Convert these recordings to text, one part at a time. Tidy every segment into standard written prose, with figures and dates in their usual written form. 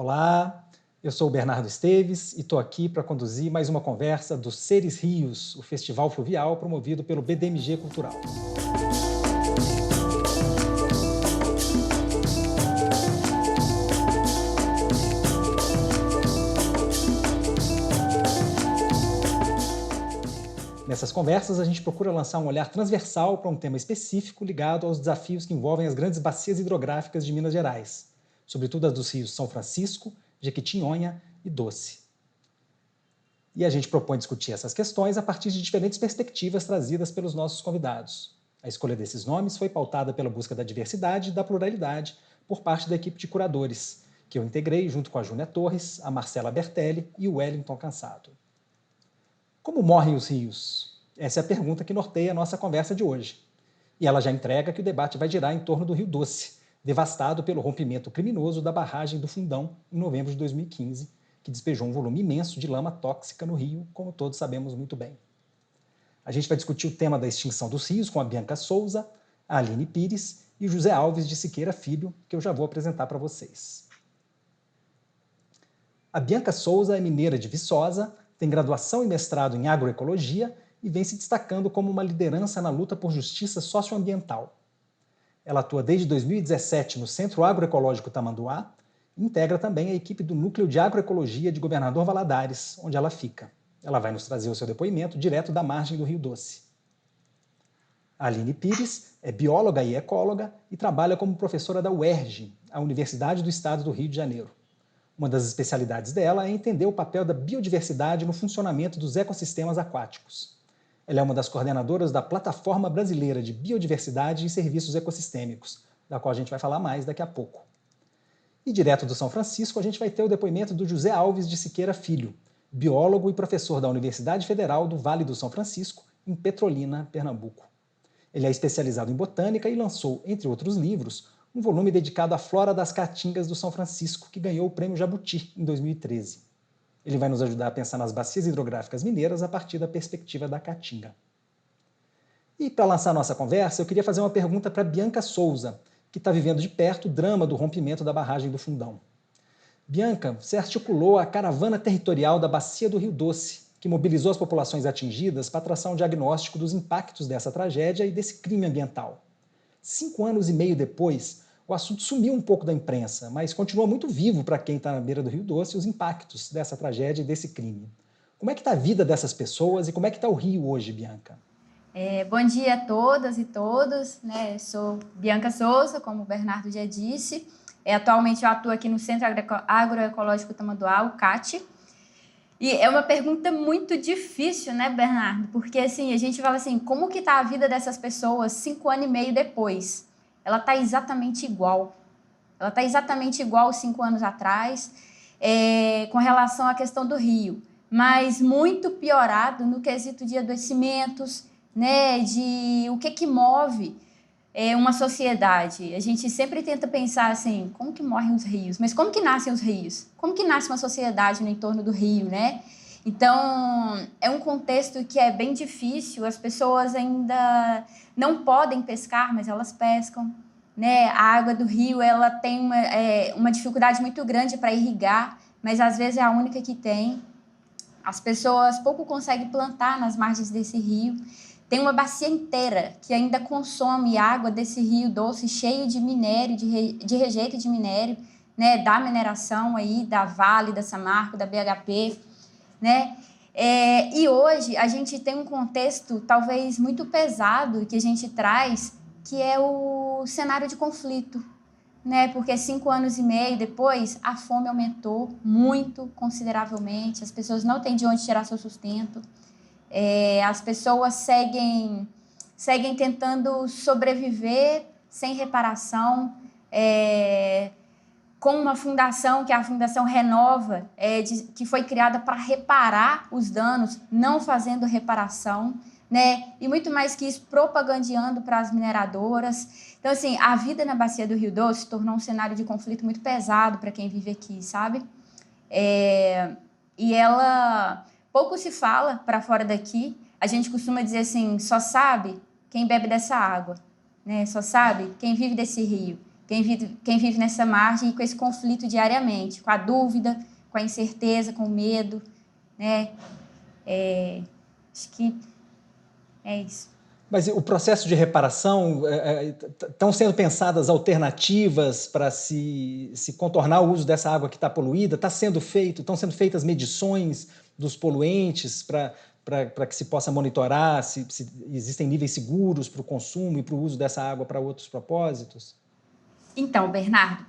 Olá, eu sou o Bernardo Esteves e estou aqui para conduzir mais uma conversa do Seres Rios, o festival fluvial promovido pelo BDMG Cultural. Nessas conversas, a gente procura lançar um olhar transversal para um tema específico ligado aos desafios que envolvem as grandes bacias hidrográficas de Minas Gerais, sobretudo as dos rios São Francisco, Jequitinhonha e Doce. E a gente propõe discutir essas questões a partir de diferentes perspectivas trazidas pelos nossos convidados. A escolha desses nomes foi pautada pela busca da diversidade e da pluralidade por parte da equipe de curadores, que eu integrei junto com a Júnia Torres, a Marcela Bertelli e o Wellington Cansado. Como morrem os rios? Essa é a pergunta que norteia a nossa conversa de hoje. E ela já entrega que o debate vai girar em torno do Rio Doce, devastado pelo rompimento criminoso da barragem do Fundão em novembro de 2015, que despejou um volume imenso de lama tóxica no rio, como todos sabemos muito bem. A gente vai discutir o tema da extinção dos rios com a Bianca Souza, a Aline Pires e o José Alves de Siqueira Filho, que eu já vou apresentar para vocês. A Bianca Souza é mineira de Viçosa, tem graduação e mestrado em agroecologia e vem se destacando como uma liderança na luta por justiça socioambiental. Ela atua desde 2017 no Centro Agroecológico Tamanduá e integra também a equipe do Núcleo de Agroecologia de Governador Valadares, onde ela fica. Ela vai nos trazer o seu depoimento direto da margem do Rio Doce. A Aline Pires é bióloga e ecóloga e trabalha como professora da UERJ, a Universidade do Estado do Rio de Janeiro. Uma das especialidades dela é entender o papel da biodiversidade no funcionamento dos ecossistemas aquáticos. Ela é uma das coordenadoras da Plataforma Brasileira de Biodiversidade e Serviços Ecossistêmicos, da qual a gente vai falar mais daqui a pouco. E direto do São Francisco, a gente vai ter o depoimento do José Alves de Siqueira Filho, biólogo e professor da Universidade Federal do Vale do São Francisco, em Petrolina, Pernambuco. Ele é especializado em botânica e lançou, entre outros livros, um volume dedicado à flora das caatingas do São Francisco, que ganhou o Prêmio Jabuti em 2013. Ele vai nos ajudar a pensar nas bacias hidrográficas mineiras a partir da perspectiva da caatinga. E para lançar nossa conversa, eu queria fazer uma pergunta para Bianca Souza, que está vivendo de perto o drama do rompimento da barragem do Fundão. Bianca, você articulou a caravana territorial da Bacia do Rio Doce, que mobilizou as populações atingidas para traçar um diagnóstico dos impactos dessa tragédia e desse crime ambiental. 5 anos e meio depois, o assunto sumiu um pouco da imprensa, mas continua muito vivo para quem está na beira do Rio Doce os impactos dessa tragédia e desse crime. Como é que está a vida dessas pessoas e como é que está o Rio hoje, Bianca? Bom dia a todas e todos, né? Sou Bianca Souza, como o Bernardo já disse. Atualmente eu atuo aqui no Centro Agroecológico Tamanduá, o CAT. E é uma pergunta muito difícil, né, Bernardo? Porque assim, a gente fala assim, como que está a vida dessas pessoas 5 anos e meio depois? Ela está exatamente igual. Ela está exatamente igual 5 anos atrás, com relação à questão do rio, mas muito piorado no quesito de adoecimentos, né, de o que move uma sociedade. A gente sempre tenta pensar assim, como que morrem os rios? Mas como que nascem os rios? Como que nasce uma sociedade no entorno do rio, né? Então, é um contexto que é bem difícil, as pessoas ainda não podem pescar, mas elas pescam, né? A água do rio, ela tem uma dificuldade muito grande para irrigar, mas às vezes é a única que tem. As pessoas pouco conseguem plantar nas margens desse rio. Tem uma bacia inteira que ainda consome água desse rio doce, cheio de minério, de rejeito de minério, né, da mineração aí, da Vale, da Samarco, da BHP, né? E hoje a gente tem um contexto talvez muito pesado que a gente traz, que é o cenário de conflito, né? Porque 5 anos e meio depois, a fome aumentou muito, consideravelmente, as pessoas não têm de onde tirar seu sustento. As pessoas seguem tentando sobreviver sem reparação, com uma fundação, que é a Fundação Renova, que foi criada para reparar os danos, não fazendo reparação, né? E muito mais que isso, propagandeando para as mineradoras. Então, assim, a vida na Bacia do Rio Doce se tornou um cenário de conflito muito pesado para quem vive aqui, sabe? E ela... Pouco se fala para fora daqui. A gente costuma dizer assim, só sabe quem bebe dessa água, né? Só sabe quem vive desse rio. quem vive nessa margem e com esse conflito diariamente, com a dúvida, com a incerteza, com o medo, né? Acho que é isso. Mas o processo de reparação, estão sendo pensadas alternativas para se contornar o uso dessa água que está poluída? Estão sendo feitas medições dos poluentes para que se possa monitorar se existem níveis seguros para o consumo e para o uso dessa água para outros propósitos? Então, Bernardo,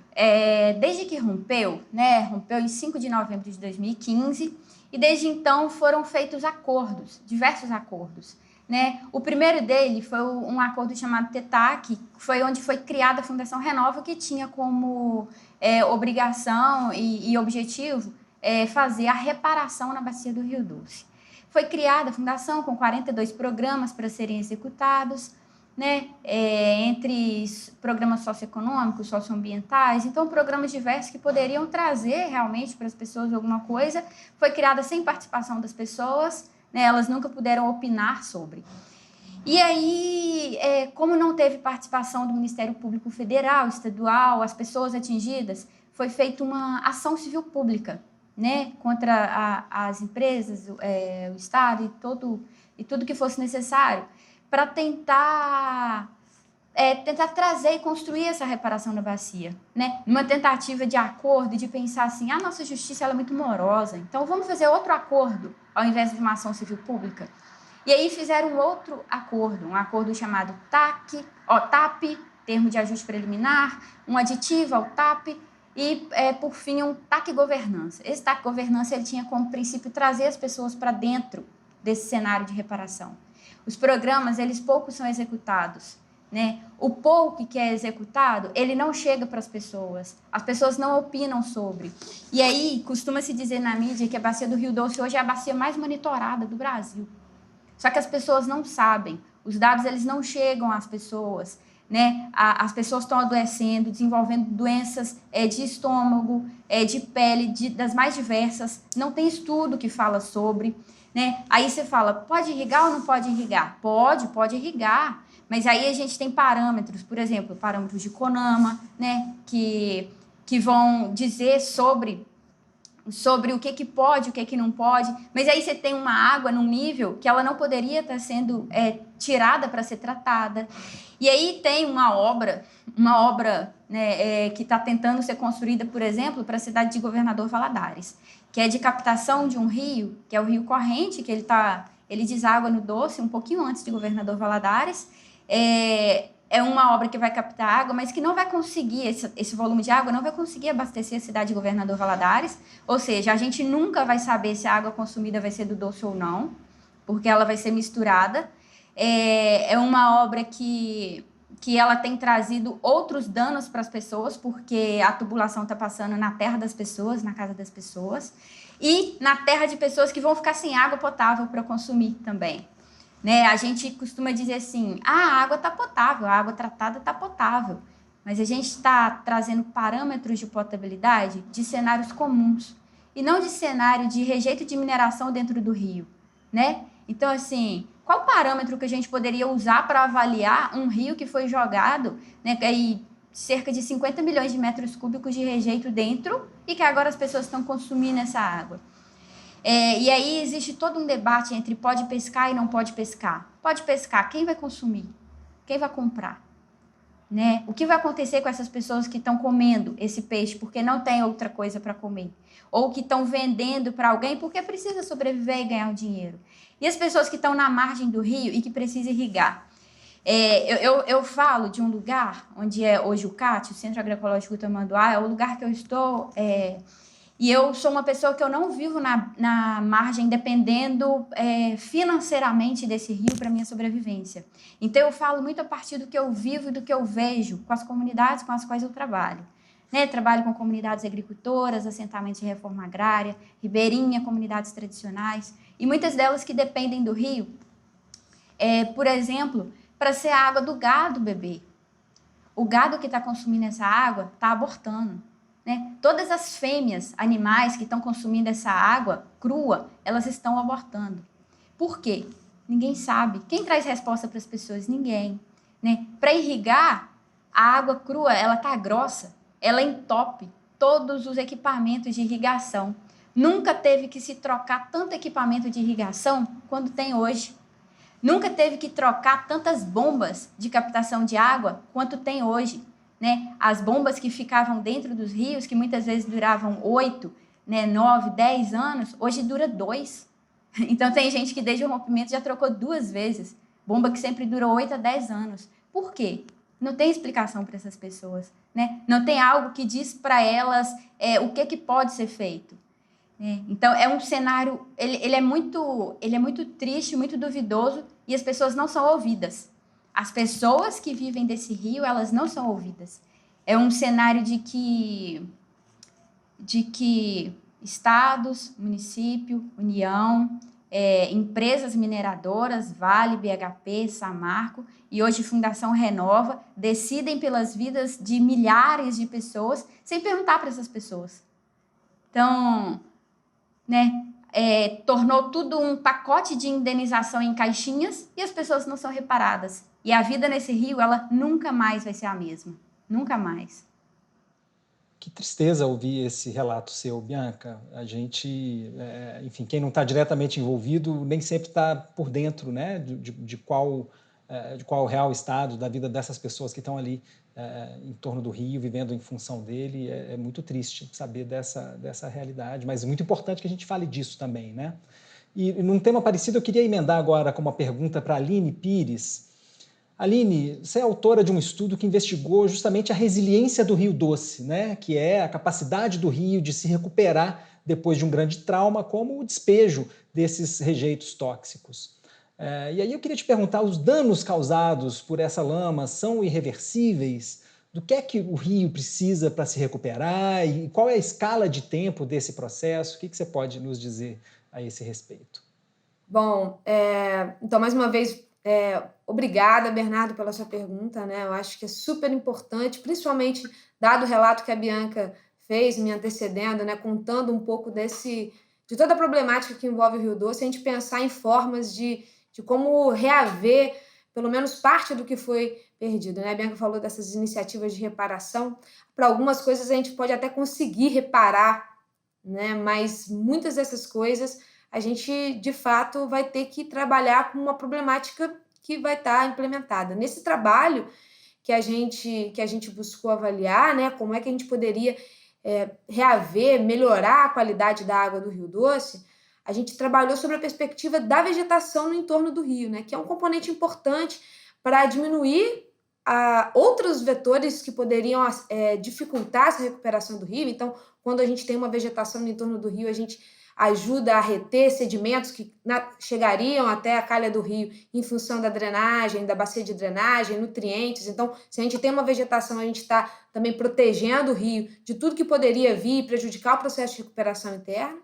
desde que rompeu, né, rompeu em 5 de novembro de 2015, e desde então foram feitos acordos, diversos acordos. Né? O primeiro dele foi um acordo chamado TETAC, que foi onde foi criada a Fundação Renova, que tinha como obrigação e objetivo fazer a reparação na bacia do Rio Doce. Foi criada a fundação com 42 programas para serem executados, né? Entre programas socioeconômicos, socioambientais, então programas diversos que poderiam trazer realmente para as pessoas alguma coisa. Foi criada sem participação das pessoas, né? Elas nunca puderam opinar sobre. E aí, como não teve participação do Ministério Público Federal, estadual, as pessoas atingidas, foi feita uma ação civil pública, né, contra as empresas, o Estado e tudo que fosse necessário para tentar trazer e construir essa reparação da bacia, né? Numa tentativa de acordo, de pensar assim, a nossa justiça ela é muito morosa, então vamos fazer outro acordo ao invés de uma ação civil pública. E aí fizeram outro acordo, um acordo chamado TAP, Termo de Ajuste Preliminar, um aditivo ao TAP, e, por fim, um TAC Governança. Esse TAC Governança ele tinha como princípio trazer as pessoas para dentro desse cenário de reparação. Os programas, eles poucos são executados, né? O pouco que é executado, ele não chega para as pessoas não opinam sobre. E aí, costuma-se dizer na mídia que a bacia do Rio Doce hoje é a bacia mais monitorada do Brasil. Só que as pessoas não sabem, os dados eles não chegam às pessoas, né? As pessoas estão adoecendo, desenvolvendo doenças de estômago, de pele, das mais diversas, não tem estudo que fala sobre, né? Aí você fala, pode irrigar ou não pode irrigar? Pode irrigar, mas aí a gente tem parâmetros, por exemplo, parâmetros de CONAMA, né? Que vão dizer sobre o que pode, o que não pode, mas aí você tem uma água num nível que ela não poderia estar sendo tirada para ser tratada. E aí tem uma obra né, que está tentando ser construída, por exemplo, para a cidade de Governador Valadares, que é de captação de um rio, que é o Rio Corrente, que ele deságua no Doce, um pouquinho antes de Governador Valadares. É uma obra que vai captar água, mas que não vai conseguir, esse volume de água não vai conseguir abastecer a cidade de Governador Valadares, ou seja, a gente nunca vai saber se a água consumida vai ser do Doce ou não, porque ela vai ser misturada. É uma obra que ela tem trazido outros danos para as pessoas, porque a tubulação está passando na terra das pessoas, na casa das pessoas, e na terra de pessoas que vão ficar sem água potável para consumir também. Né? A gente costuma dizer assim, a água está potável, a água tratada está potável, mas a gente está trazendo parâmetros de potabilidade de cenários comuns, e não de cenário de rejeito de mineração dentro do rio, né? Então, assim, qual parâmetro que a gente poderia usar para avaliar um rio que foi jogado, né, aí cerca de 50 milhões de metros cúbicos de rejeito dentro e que agora as pessoas estão consumindo essa água? E aí existe todo um debate entre pode pescar e não pode pescar. Pode pescar, quem vai consumir? Quem vai comprar? Né? O que vai acontecer com essas pessoas que estão comendo esse peixe porque não tem outra coisa para comer? Ou que estão vendendo para alguém porque precisa sobreviver e ganhar um dinheiro? E as pessoas que estão na margem do rio e que precisam irrigar? Eu falo de um lugar onde é hoje o CAT, o Centro Agroecológico Tamanduá, é o lugar que eu estou... E eu sou uma pessoa que eu não vivo na margem dependendo financeiramente desse rio para minha sobrevivência. Então, eu falo muito a partir do que eu vivo e do que eu vejo com as comunidades com as quais eu trabalho. Né? Trabalho com comunidades agricultoras, assentamentos de reforma agrária, ribeirinha, comunidades tradicionais, e muitas delas que dependem do rio, por exemplo, para ser a água do gado beber. O gado que está consumindo essa água está abortando. Né? Todas as fêmeas animais que estão consumindo essa água crua, elas estão abortando. Por quê? Ninguém sabe. Quem traz resposta para as pessoas? Ninguém. Né? Para irrigar, A água crua, ela tá grossa, ela entope todos os equipamentos de irrigação. Nunca teve que se trocar tanto equipamento de irrigação quanto tem hoje. Nunca teve que trocar tantas bombas de captação de água quanto tem hoje, né? As bombas que ficavam dentro dos rios, que muitas vezes duravam 8, né, 9, 10 anos, hoje dura 2. Então tem gente que desde o rompimento já trocou 2 vezes. Bomba que sempre durou 8 a 10 anos. Por quê? Não tem explicação para essas pessoas, né? Não tem algo que diz para elas o que pode ser feito. Então, é um cenário, ele é muito triste, muito duvidoso, e as pessoas não são ouvidas. As pessoas que vivem desse rio, elas não são ouvidas. É um cenário de que estados, município, União, empresas mineradoras, Vale, BHP, Samarco e hoje Fundação Renova, decidem pelas vidas de milhares de pessoas sem perguntar para essas pessoas. Então, né, tornou tudo um pacote de indenização em caixinhas e as pessoas não são reparadas. E a vida nesse rio, ela nunca mais vai ser a mesma. Nunca mais. Que tristeza ouvir esse relato seu, Bianca. A gente, enfim, quem não está diretamente envolvido nem sempre está por dentro, né, de qual o real estado da vida dessas pessoas que estão ali em torno do rio, vivendo em função dele. É muito triste saber dessa realidade, mas é muito importante que a gente fale disso também, né? E num tema parecido, eu queria emendar agora com uma pergunta para a Aline Pires. Aline, você é autora de um estudo que investigou justamente a resiliência do Rio Doce, né? Que é a capacidade do rio de se recuperar depois de um grande trauma, como o despejo desses rejeitos tóxicos. E aí eu queria te perguntar, os danos causados por essa lama são irreversíveis? Do que é que o rio precisa para se recuperar? E qual é a escala de tempo desse processo? O que você pode nos dizer a esse respeito? Bom, então, mais uma vez, obrigada, Bernardo, pela sua pergunta, né? Eu acho que é super importante, principalmente dado o relato que a Bianca fez, me antecedendo, né? Contando um pouco de toda a problemática que envolve o Rio Doce, a gente pensar em formas de como reaver pelo menos parte do que foi perdido, né? A Bianca falou dessas iniciativas de reparação. Para algumas coisas a gente pode até conseguir reparar, né? Mas muitas dessas coisas a gente, de fato, vai ter que trabalhar com uma problemática que vai estar implementada. Nesse trabalho que a gente buscou avaliar, né, como é que a gente poderia reaver, melhorar a qualidade da água do Rio Doce, a gente trabalhou sobre a perspectiva da vegetação no entorno do rio, né, que é um componente importante para diminuir outros vetores que poderiam dificultar essa recuperação do rio. Então, quando a gente tem uma vegetação no entorno do rio, a gente ajuda a reter sedimentos que chegariam até a calha do rio em função da drenagem, da bacia de drenagem, nutrientes. Então, se a gente tem uma vegetação, a gente está também protegendo o rio de tudo que poderia vir e prejudicar o processo de recuperação interna.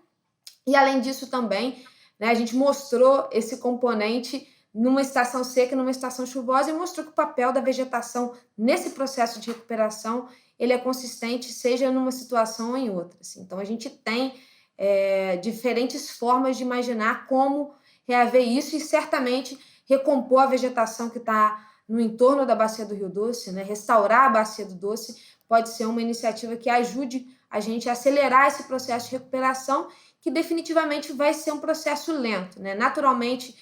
E, além disso, também, né, a gente mostrou esse componente numa estação seca e numa estação chuvosa e mostrou que o papel da vegetação nesse processo de recuperação ele é consistente, seja numa situação ou em outra. Assim. Então, a gente tem diferentes formas de imaginar como reaver isso e certamente recompor a vegetação que está no entorno da bacia do Rio Doce, né? Restaurar a bacia do Doce pode ser uma iniciativa que ajude a gente a acelerar esse processo de recuperação, que definitivamente vai ser um processo lento, né? Naturalmente,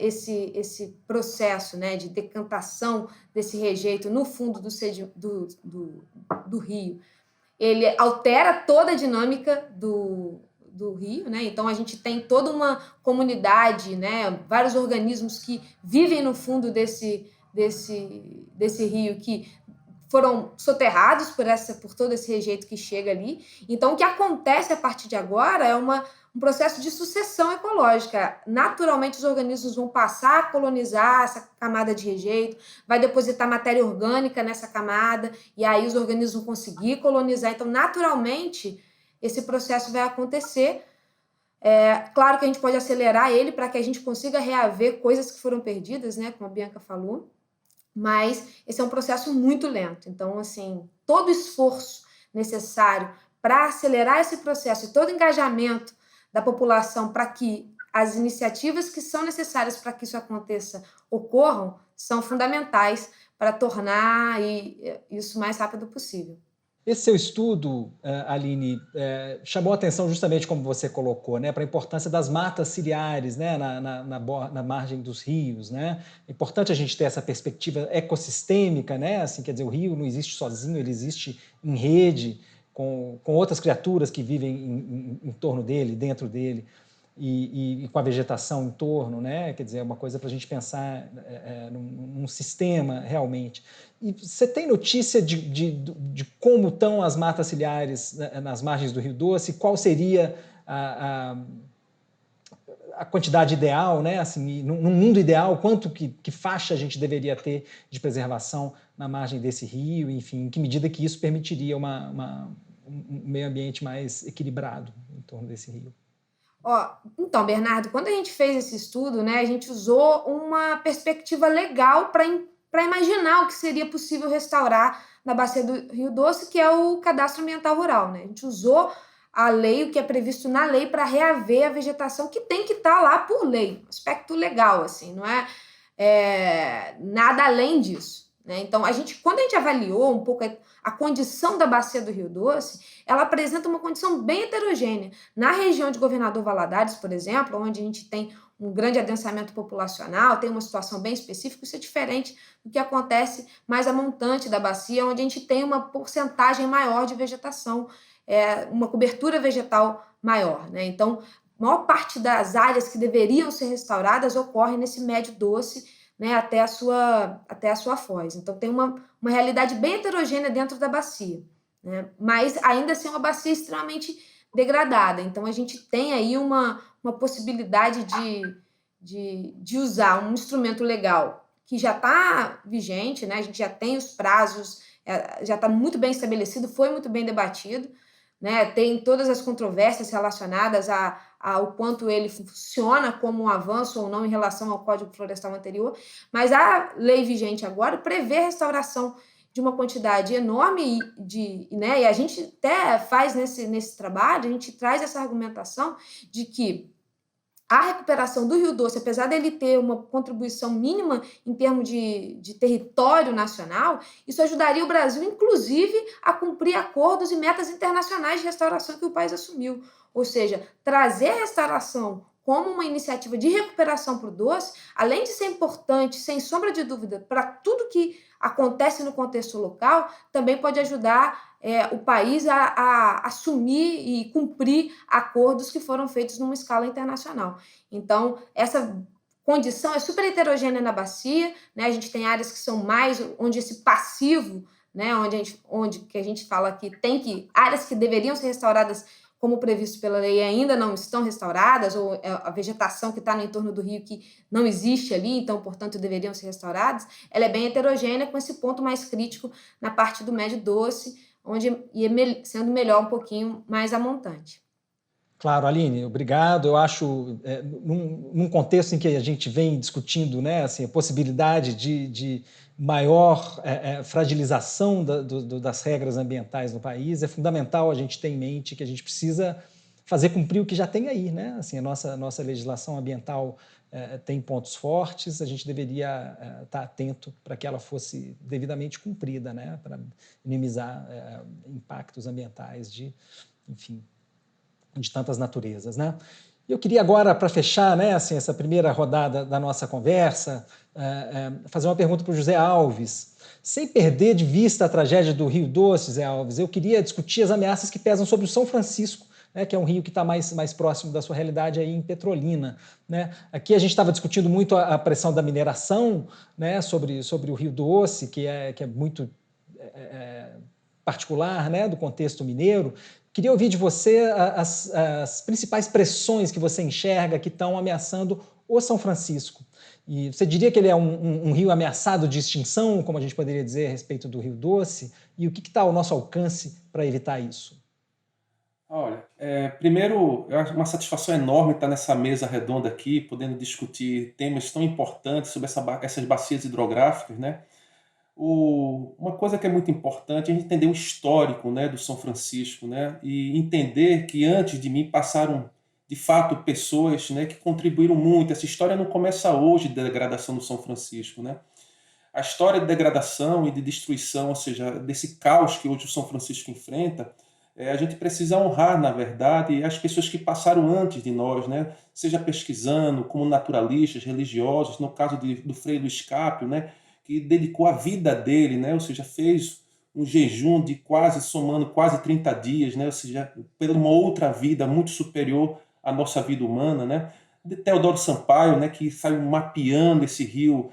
esse processo, né, de decantação desse rejeito no fundo do rio, ele altera toda a dinâmica do rio, né? Então a gente tem toda uma comunidade, né? Vários organismos que vivem no fundo desse rio, que foram soterrados por todo esse rejeito que chega ali. Então o que acontece a partir de agora é um processo de sucessão ecológica. Naturalmente, os organismos vão passar a colonizar essa camada de rejeito, vai depositar matéria orgânica nessa camada, e aí os organismos vão conseguir colonizar. Então, naturalmente, esse processo vai acontecer. Claro que a gente pode acelerar ele para que a gente consiga reaver coisas que foram perdidas, né, como a Bianca falou, mas esse é um processo muito lento. Então, assim, todo esforço necessário para acelerar esse processo e todo engajamento da população para que as iniciativas que são necessárias para que isso aconteça ocorram, são fundamentais para tornar isso o mais rápido possível. Esse seu estudo, Aline, chamou a atenção justamente, como você colocou, né, para a importância das matas ciliares, né, na margem dos rios, né? É importante a gente ter essa perspectiva ecossistêmica, né? Assim, quer dizer, o rio não existe sozinho, ele existe em rede, com outras criaturas que vivem em torno dele, dentro dele, e com a vegetação em torno, né? Quer dizer, é uma coisa para a gente pensar num sistema realmente. E você tem notícia de como estão as matas ciliares nas margens do Rio Doce? Qual seria a quantidade ideal, né? Assim, num mundo ideal, quanto que faixa a gente deveria ter de preservação na margem desse rio? Enfim, em que medida que isso permitiria um meio ambiente mais equilibrado em torno desse rio? Então, Bernardo, quando a gente fez esse estudo, né, a gente usou uma perspectiva legal para imaginar o que seria possível restaurar na bacia do Rio Doce, que é o cadastro ambiental rural, né? A gente usou a lei, o que é previsto na lei, para reaver a vegetação que tem que estar lá por lei, aspecto legal, assim, não é nada além disso, né? Então, quando a gente avaliou um pouco a condição da bacia do Rio Doce, ela apresenta uma condição bem heterogênea. Na região de Governador Valadares, por exemplo, onde a gente tem um grande adensamento populacional, tem uma situação bem específica, isso é diferente do que acontece mais a montante da bacia, onde a gente tem uma porcentagem maior de vegetação, uma cobertura vegetal maior, né? Então, a maior parte das áreas que deveriam ser restauradas ocorre nesse médio doce, né, até a sua foz. Então, tem uma realidade bem heterogênea dentro da bacia, né? Mas ainda assim é uma bacia extremamente degradada. Então, a gente tem aí uma possibilidade de usar um instrumento legal que já está vigente, né? A gente já tem os prazos, já está muito bem estabelecido, foi muito bem debatido, né? Tem todas as controvérsias relacionadas ao quanto ele funciona como um avanço ou não em relação ao Código Florestal anterior, mas a lei vigente agora prevê restauração de uma quantidade enorme né, e a gente até faz nesse trabalho, a gente traz essa argumentação de que a recuperação do Rio Doce, apesar dele ter uma contribuição mínima em termos de território nacional, isso ajudaria o Brasil, inclusive, a cumprir acordos e metas internacionais de restauração que o país assumiu. Ou seja, trazer a restauração como uma iniciativa de recuperação para o doce, além de ser importante, sem sombra de dúvida, para tudo que acontece no contexto local, também pode ajudar o país a assumir e cumprir acordos que foram feitos numa escala internacional. Então, essa condição é super heterogênea na bacia, né? A gente tem áreas que são mais, onde esse passivo, né? onde que a gente fala que áreas que deveriam ser restauradas como previsto pela lei ainda não estão restauradas, ou a vegetação que está no entorno do rio que não existe ali, então, portanto, deveriam ser restauradas, ela é bem heterogênea, com esse ponto mais crítico na parte do médio doce, onde ia sendo melhor um pouquinho mais a montante. Claro, Aline, obrigado. Eu acho, num contexto em que a gente vem discutindo, né, assim, a possibilidade de maior fragilização das regras ambientais no país, é fundamental a gente ter em mente que a gente precisa fazer cumprir o que já tem aí, né? Assim, a nossa legislação ambiental tem pontos fortes, a gente deveria estar atento para que ela fosse devidamente cumprida, né? Para minimizar impactos ambientais enfim, de tantas naturezas, né? Eu queria agora, para fechar, né, assim, essa primeira rodada da nossa conversa, fazer uma pergunta para o José Alves. Sem perder de vista a tragédia do Rio Doce, José Alves, eu queria discutir as ameaças que pesam sobre o São Francisco, né, que é um rio que está mais próximo da sua realidade aí em Petrolina, né? Aqui a gente estava discutindo muito a pressão da mineração, né, sobre o Rio Doce, que é muito particular, né, do contexto mineiro. Queria ouvir de você as principais pressões que você enxerga que estão ameaçando o São Francisco. E você diria que ele é um rio ameaçado de extinção, como a gente poderia dizer a respeito do Rio Doce? E o que está ao nosso alcance para evitar isso? Olha, primeiro, é uma satisfação enorme estar nessa mesa redonda aqui, podendo discutir temas tão importantes sobre essas bacias hidrográficas, né? Uma coisa que é muito importante é a gente entender o histórico, né, do São Francisco, né, e entender que antes de mim passaram, de fato, pessoas, né, que contribuíram muito. Essa história não começa hoje da degradação do São Francisco, né? a história de degradação e de destruição, ou seja, desse caos que hoje o São Francisco enfrenta, a gente precisa honrar, na verdade, as pessoas que passaram antes de nós, né? Seja pesquisando, como naturalistas, religiosos, no caso do Frei Luiz Cápio, né? Que dedicou a vida dele, né? Ou seja, fez um jejum de somando quase 30 dias, né? Ou seja, por uma outra vida muito superior à nossa vida humana, né? De Teodoro Sampaio, né? Que saiu mapeando esse rio,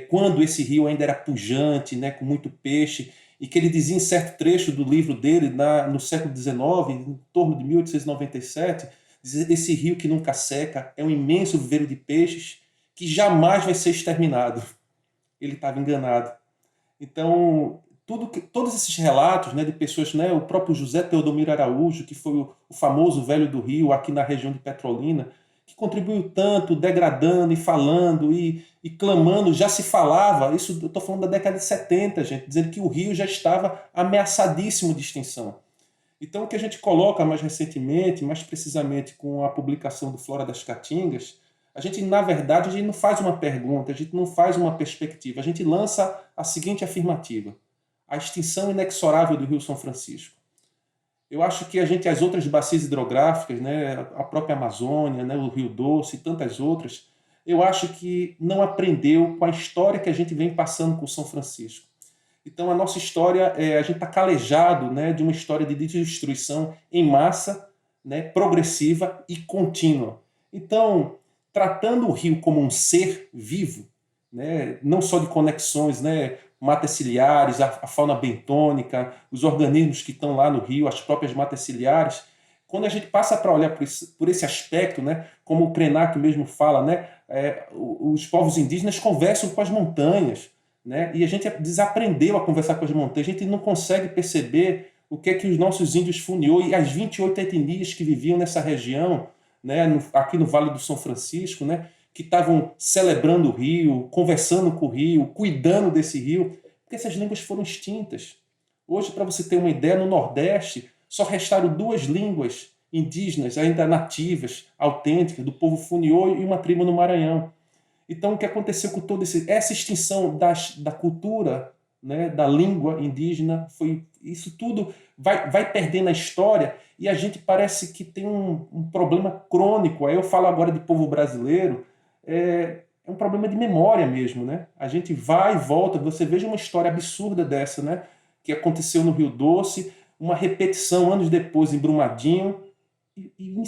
quando esse rio ainda era pujante, né? Com muito peixe, e que ele dizia em certo trecho do livro dele, no século XIX, em torno de 1897, esse rio que nunca seca é um imenso viveiro de peixes que jamais vai ser exterminado. Ele estava enganado. Então, todos esses relatos, né, de pessoas, né, o próprio José Teodomiro Araújo, que foi o famoso velho do Rio, aqui na região de Petrolina, que contribuiu tanto, degradando e falando e clamando, já se falava, isso eu estou falando da década de 70, gente, dizendo que o Rio já estava ameaçadíssimo de extinção. Então, o que a gente coloca mais recentemente, mais precisamente com a publicação do Flora das Caatingas, a gente, na verdade, a gente não faz uma pergunta, a gente não faz uma perspectiva, a gente lança a seguinte afirmativa: a extinção inexorável do Rio São Francisco. Eu acho que as outras bacias hidrográficas, né, a própria Amazônia, né, o Rio Doce e tantas outras, eu acho que não aprendeu com a história que a gente vem passando com o São Francisco. Então, a nossa história, a gente está calejado, né, de uma história de destruição em massa, né, progressiva e contínua. Então, tratando o rio como um ser vivo, né, não só de conexões, né, matas ciliares, a fauna bentônica, os organismos que estão lá no rio, as próprias matas ciliares, quando a gente passa para olhar por esse aspecto, né, como o Krenak mesmo fala, né, os povos indígenas conversam com as montanhas, né, e a gente desaprendeu a conversar com as montanhas, a gente não consegue perceber o que é que os nossos índios Funiô e as 28 etnias que viviam nessa região, né, aqui no Vale do São Francisco, né, que estavam celebrando o rio, conversando com o rio, cuidando desse rio, porque essas línguas foram extintas. Hoje, para você ter uma ideia, no Nordeste só restaram 2 línguas indígenas, ainda nativas, autênticas, do povo Funiô e uma tribo no Maranhão. Então, o que aconteceu com toda essa extinção da cultura, né, da língua indígena, isso tudo vai perdendo a história e a gente parece que tem um problema crônico. Aí eu falo agora de povo brasileiro, é um problema de memória mesmo, né? A gente vai e volta, você veja uma história absurda dessa, né? Que aconteceu no Rio Doce, uma repetição anos depois em Brumadinho, e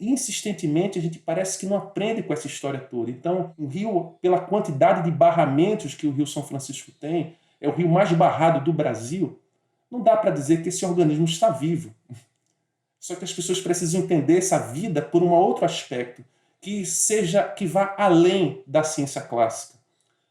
insistentemente a gente parece que não aprende com essa história toda. Então, o rio, pela quantidade de barramentos que o Rio São Francisco tem, é o rio mais barrado do Brasil, não dá para dizer que esse organismo está vivo. Só que as pessoas precisam entender essa vida por um outro aspecto, que vá além da ciência clássica,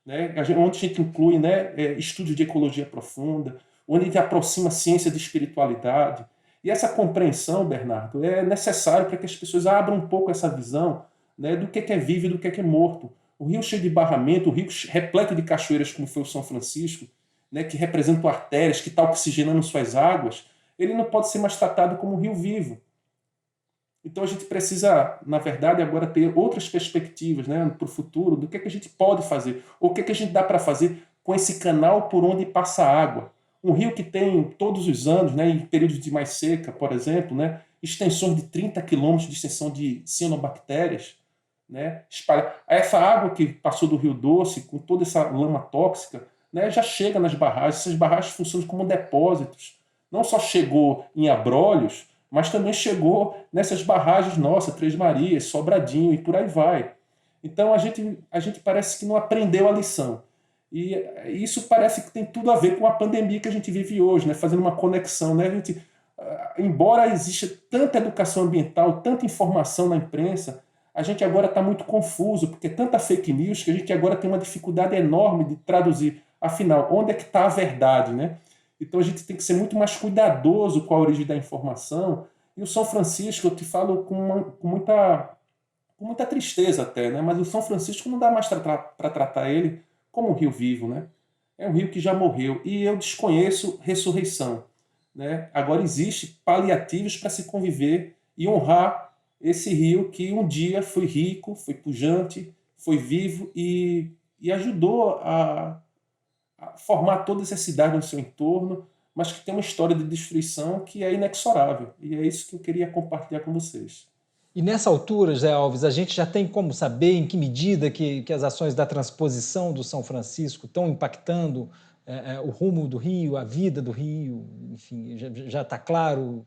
né? Onde a gente inclui, né, estudos de ecologia profunda, onde a gente aproxima a ciência de espiritualidade. E essa compreensão, Bernardo, é necessário para que as pessoas abram um pouco essa visão, né, do que é vivo e do que é morto. O rio cheio de barramento, o rio repleto de cachoeiras, como foi o São Francisco, né, que representam artérias, que está oxigenando suas águas, ele não pode ser mais tratado como um rio vivo. Então a gente precisa, na verdade, agora ter outras perspectivas, né, para o futuro, do que a gente pode fazer, ou o que a gente dá para fazer com esse canal por onde passa a água. Um rio que tem todos os anos, né, em períodos de mais seca, por exemplo, né, extensões de 30 quilômetros de extensão de cianobactérias, né, essa água que passou do Rio Doce, com toda essa lama tóxica, né, já chega nas barragens. Essas barragens funcionam como depósitos. Não só chegou em Abrolhos, mas também chegou nessas barragens nossas, Três Marias, Sobradinho e por aí vai. Então a gente parece que não aprendeu a lição. E isso parece que tem tudo a ver com a pandemia que a gente vive hoje, né? Fazendo uma conexão. Né? Embora exista tanta educação ambiental, tanta informação na imprensa, a gente agora está muito confuso, porque é tanta fake news que a gente agora tem uma dificuldade enorme de traduzir. Afinal, onde é que está a verdade, né? Então a gente tem que ser muito mais cuidadoso com a origem da informação. E o São Francisco, eu te falo com muita tristeza até, né? Mas o São Francisco não dá mais para tratar ele como um rio vivo, né? É um rio que já morreu. E eu desconheço ressurreição, né? Agora existe paliativos para se conviver e honrar esse rio que um dia foi rico, foi pujante, foi vivo e ajudou a formar todas as cidades no seu entorno, mas que tem uma história de destruição que é inexorável. E é isso que eu queria compartilhar com vocês. E nessa altura, José Alves, a gente já tem como saber em que medida que as ações da transposição do São Francisco estão impactando o rumo do Rio, a vida do Rio, enfim, já está claro?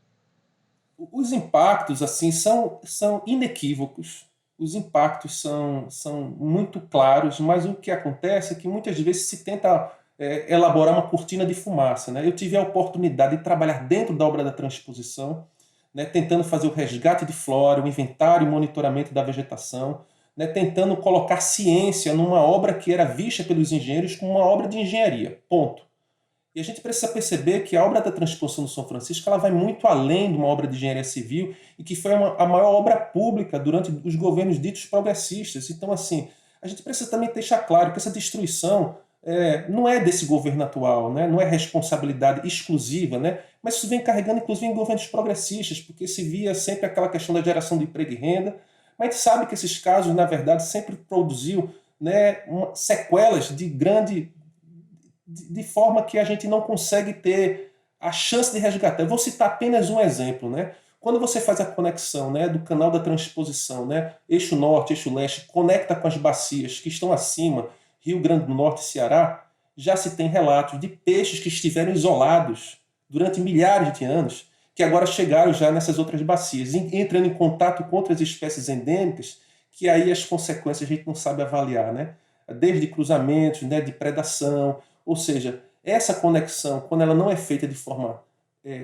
Os impactos assim são inequívocos, os impactos são muito claros, mas o que acontece é que muitas vezes se tenta elaborar uma cortina de fumaça, né? Eu tive a oportunidade de trabalhar dentro da obra da transposição, né, tentando fazer o resgate de flora, o inventário e monitoramento da vegetação, né, tentando colocar ciência numa obra que era vista pelos engenheiros como uma obra de engenharia, ponto. E a gente precisa perceber que a obra da transposição do São Francisco ela vai muito além de uma obra de engenharia civil e que foi a maior obra pública durante os governos ditos progressistas. Então, assim, a gente precisa também deixar claro que essa destruição não é desse governo atual, né? Não é responsabilidade exclusiva, né? Mas isso vem carregando, inclusive, em governos progressistas, porque se via sempre aquela questão da geração de emprego e renda, mas a gente sabe que esses casos, na verdade, sempre produziu, né, sequelas de forma que a gente não consegue ter a chance de resgatar. Eu vou citar apenas um exemplo, né? Quando você faz a conexão, né, do canal da transposição, né, eixo norte, eixo leste, conecta com as bacias que estão acima, Rio Grande do Norte e Ceará, já se tem relatos de peixes que estiveram isolados durante milhares de anos, que agora chegaram já nessas outras bacias, entrando em contato com outras espécies endêmicas, que aí as consequências a gente não sabe avaliar, né? Desde cruzamentos, né, de predação, ou seja, essa conexão, quando ela não é feita de forma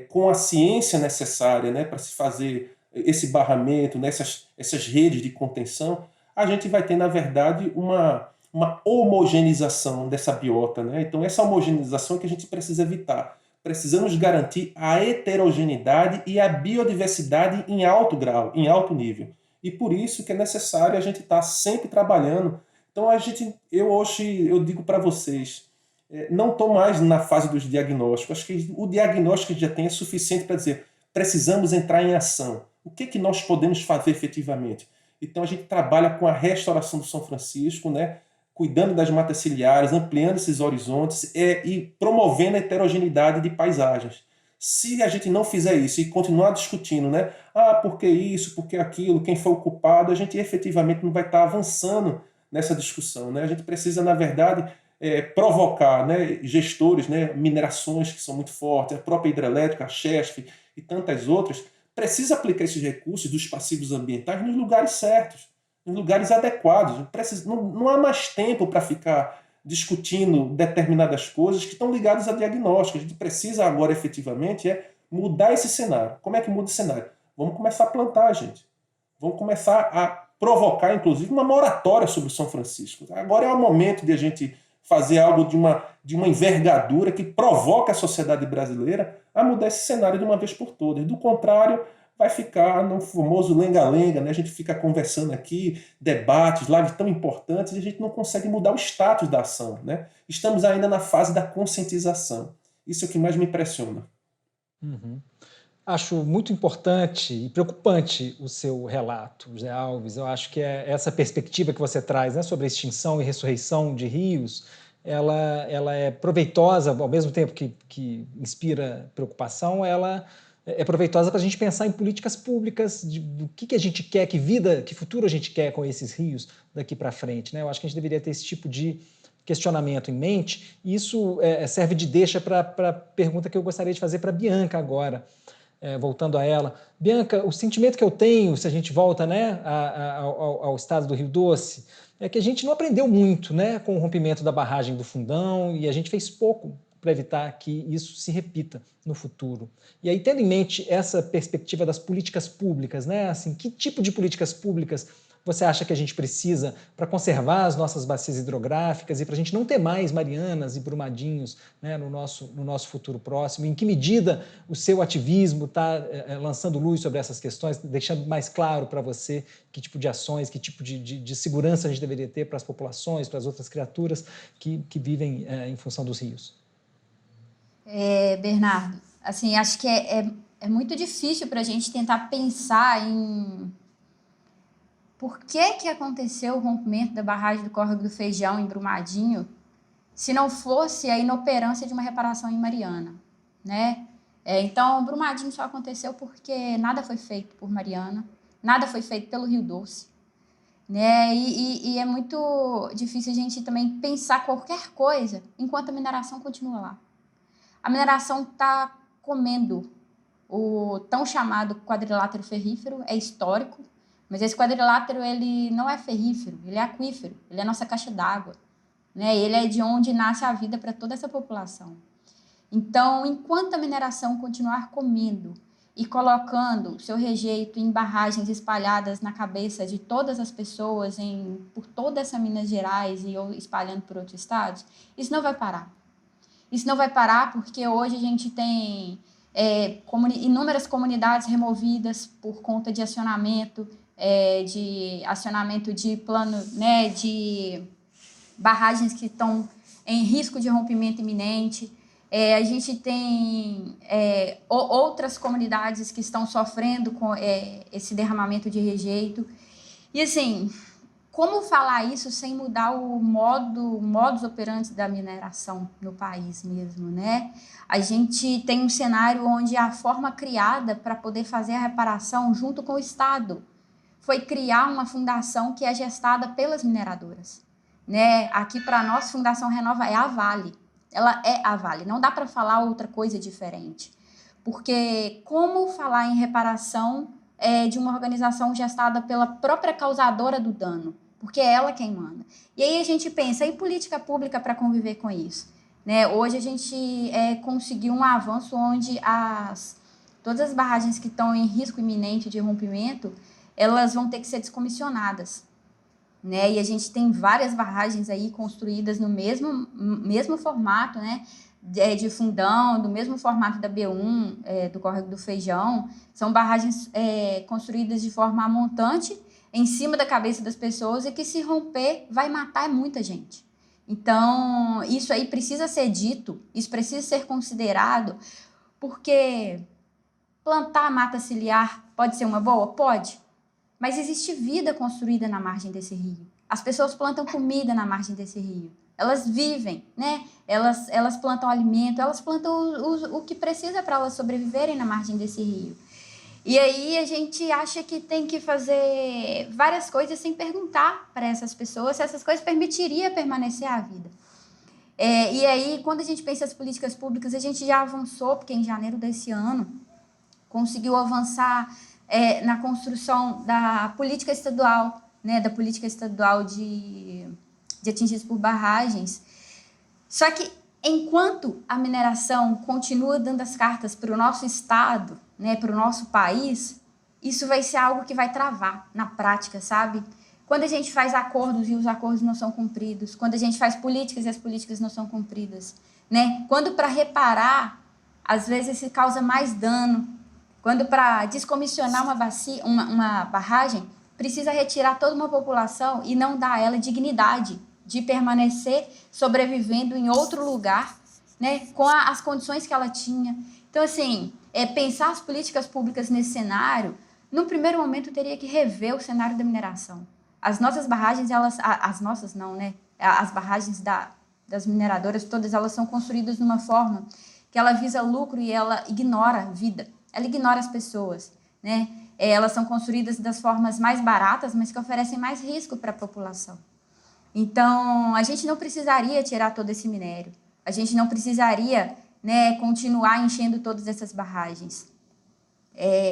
com a ciência necessária, né, para se fazer esse barramento, nessas essas redes de contenção, a gente vai ter, na verdade, uma homogeneização dessa biota, né? Então, essa homogeneização é que a gente precisa evitar. Precisamos garantir a heterogeneidade e a biodiversidade em alto grau, em alto nível. E por isso que é necessário a gente estar sempre trabalhando. Então, hoje eu digo para vocês, não estou mais na fase dos diagnósticos. Acho que o diagnóstico que a gente já tem é suficiente para dizer precisamos entrar em ação. O que nós podemos fazer efetivamente? Então, a gente trabalha com a restauração do São Francisco, né? Cuidando das matas ciliares, ampliando esses horizontes e promovendo a heterogeneidade de paisagens. Se a gente não fizer isso e continuar discutindo, né? Por que isso, por que aquilo, quem foi o culpado, a gente efetivamente não vai estar avançando nessa discussão, né? A gente precisa, na verdade, provocar, né, gestores, né, minerações que são muito fortes, a própria hidrelétrica, a Chesf e tantas outras, precisa aplicar esses recursos dos passivos ambientais nos lugares certos, nos lugares adequados. Não há mais tempo para ficar discutindo determinadas coisas que estão ligadas a diagnóstico. A gente precisa agora, efetivamente, mudar esse cenário. Como é que muda esse cenário? Vamos começar a plantar, gente. Vamos começar a provocar, inclusive, uma moratória sobre o São Francisco. Agora é o momento de a gente fazer algo de uma envergadura que provoca a sociedade brasileira a mudar esse cenário de uma vez por todas. Do contrário, vai ficar no famoso lenga-lenga, né? A gente fica conversando aqui, debates, lives tão importantes, e a gente não consegue mudar o status da ação, né? Estamos ainda na fase da conscientização. Isso é o que mais me impressiona. Uhum. Acho muito importante e preocupante o seu relato, José Alves. Eu acho que essa perspectiva que você traz, né, sobre a extinção e ressurreição de rios, ela é proveitosa, ao mesmo tempo que inspira preocupação, ela é proveitosa para a gente pensar em políticas públicas, do que a gente quer, que futuro a gente quer com esses rios daqui para frente, né? Eu acho que a gente deveria ter esse tipo de questionamento em mente, e isso serve de deixa para a pergunta que eu gostaria de fazer para a Bianca agora. Voltando a ela. Bianca, o sentimento que eu tenho, se a gente volta, né, ao estado do Rio Doce, é que a gente não aprendeu muito, né, com o rompimento da barragem do Fundão, e a gente fez pouco para evitar que isso se repita no futuro. E aí, tendo em mente essa perspectiva das políticas públicas, né, assim, que tipo de políticas públicas você acha que a gente precisa para conservar as nossas bacias hidrográficas e para a gente não ter mais Marianas e Brumadinhos, né, no nosso futuro próximo? Em que medida o seu ativismo está lançando luz sobre essas questões, deixando mais claro para você que tipo de ações, que tipo de segurança a gente deveria ter para as populações, para as outras criaturas que vivem em função dos rios? Bernardo, assim, acho que é muito difícil para a gente tentar pensar em por que aconteceu o rompimento da barragem do Córrego do Feijão em Brumadinho, se não fosse a inoperância de uma reparação em Mariana, né? Então, Brumadinho só aconteceu porque nada foi feito por Mariana, nada foi feito pelo Rio Doce, né? E é muito difícil a gente também pensar qualquer coisa enquanto a mineração continua lá. A mineração está comendo o tão chamado quadrilátero ferrífero, é histórico, mas esse quadrilátero ele não é ferrífero, ele é aquífero, ele é nossa caixa d'água, né? Ele é de onde nasce a vida para toda essa população. Então, enquanto a mineração continuar comendo e colocando seu rejeito em barragens espalhadas na cabeça de todas as pessoas por toda essa Minas Gerais e espalhando por outros estados, isso não vai parar. Isso não vai parar porque hoje a gente tem inúmeras comunidades removidas por conta de acionamento de plano, né, de barragens que estão em risco de rompimento iminente. A gente tem outras comunidades que estão sofrendo com esse derramamento de rejeito. E, assim, como falar isso sem mudar o modus operandi da mineração no país mesmo, né? A gente tem um cenário onde a forma criada para poder fazer a reparação junto com o Estado foi criar uma fundação que é gestada pelas mineradoras, né? Aqui, para nós, Fundação Renova é a Vale. Ela é a Vale, não dá para falar outra coisa diferente. Porque como falar em reparação de uma organização gestada pela própria causadora do dano? Porque é ela quem manda. E aí a gente pensa, e política pública para conviver com isso? Né? Hoje a gente conseguiu um avanço onde todas as barragens que estão em risco iminente de rompimento, elas vão ter que ser descomissionadas. Né? E a gente tem várias barragens aí construídas no mesmo formato, né? De Fundão, do mesmo formato da B1, do Córrego do Feijão. São barragens construídas de forma montante em cima da cabeça das pessoas e que, se romper, vai matar muita gente. Então, isso aí precisa ser dito, isso precisa ser considerado, porque plantar mata ciliar pode ser uma boa? Pode. Mas existe vida construída na margem desse rio. As pessoas plantam comida na margem desse rio. Elas vivem, né? Elas plantam alimento, elas plantam o que precisa para elas sobreviverem na margem desse rio. E aí a gente acha que tem que fazer várias coisas sem perguntar para essas pessoas se essas coisas permitiriam permanecer a vida. E aí, quando a gente pensa as políticas públicas, a gente já avançou, porque em janeiro desse ano conseguiu avançar na construção da política estadual, né, da política estadual de atingidos por barragens. Só que, enquanto a mineração continua dando as cartas para o nosso estado, né, para o nosso país, isso vai ser algo que vai travar na prática, sabe? Quando a gente faz acordos e os acordos não são cumpridos, quando a gente faz políticas e as políticas não são cumpridas, né? Quando para reparar, às vezes se causa mais dano, quando para descomissionar uma barragem, precisa retirar toda uma população e não dar a ela dignidade de permanecer sobrevivendo em outro lugar, né, com as condições que ela tinha. Então, assim, pensar as políticas públicas nesse cenário, no primeiro momento teria que rever o cenário da mineração. As nossas barragens, as nossas não, né? As barragens das mineradoras, todas elas são construídas de uma forma que ela visa lucro e ela ignora a vida. Ela ignora as pessoas, né? Elas são construídas das formas mais baratas, mas que oferecem mais risco para a população. Então, a gente não precisaria tirar todo esse minério. A gente não precisaria, né, continuar enchendo todas essas barragens.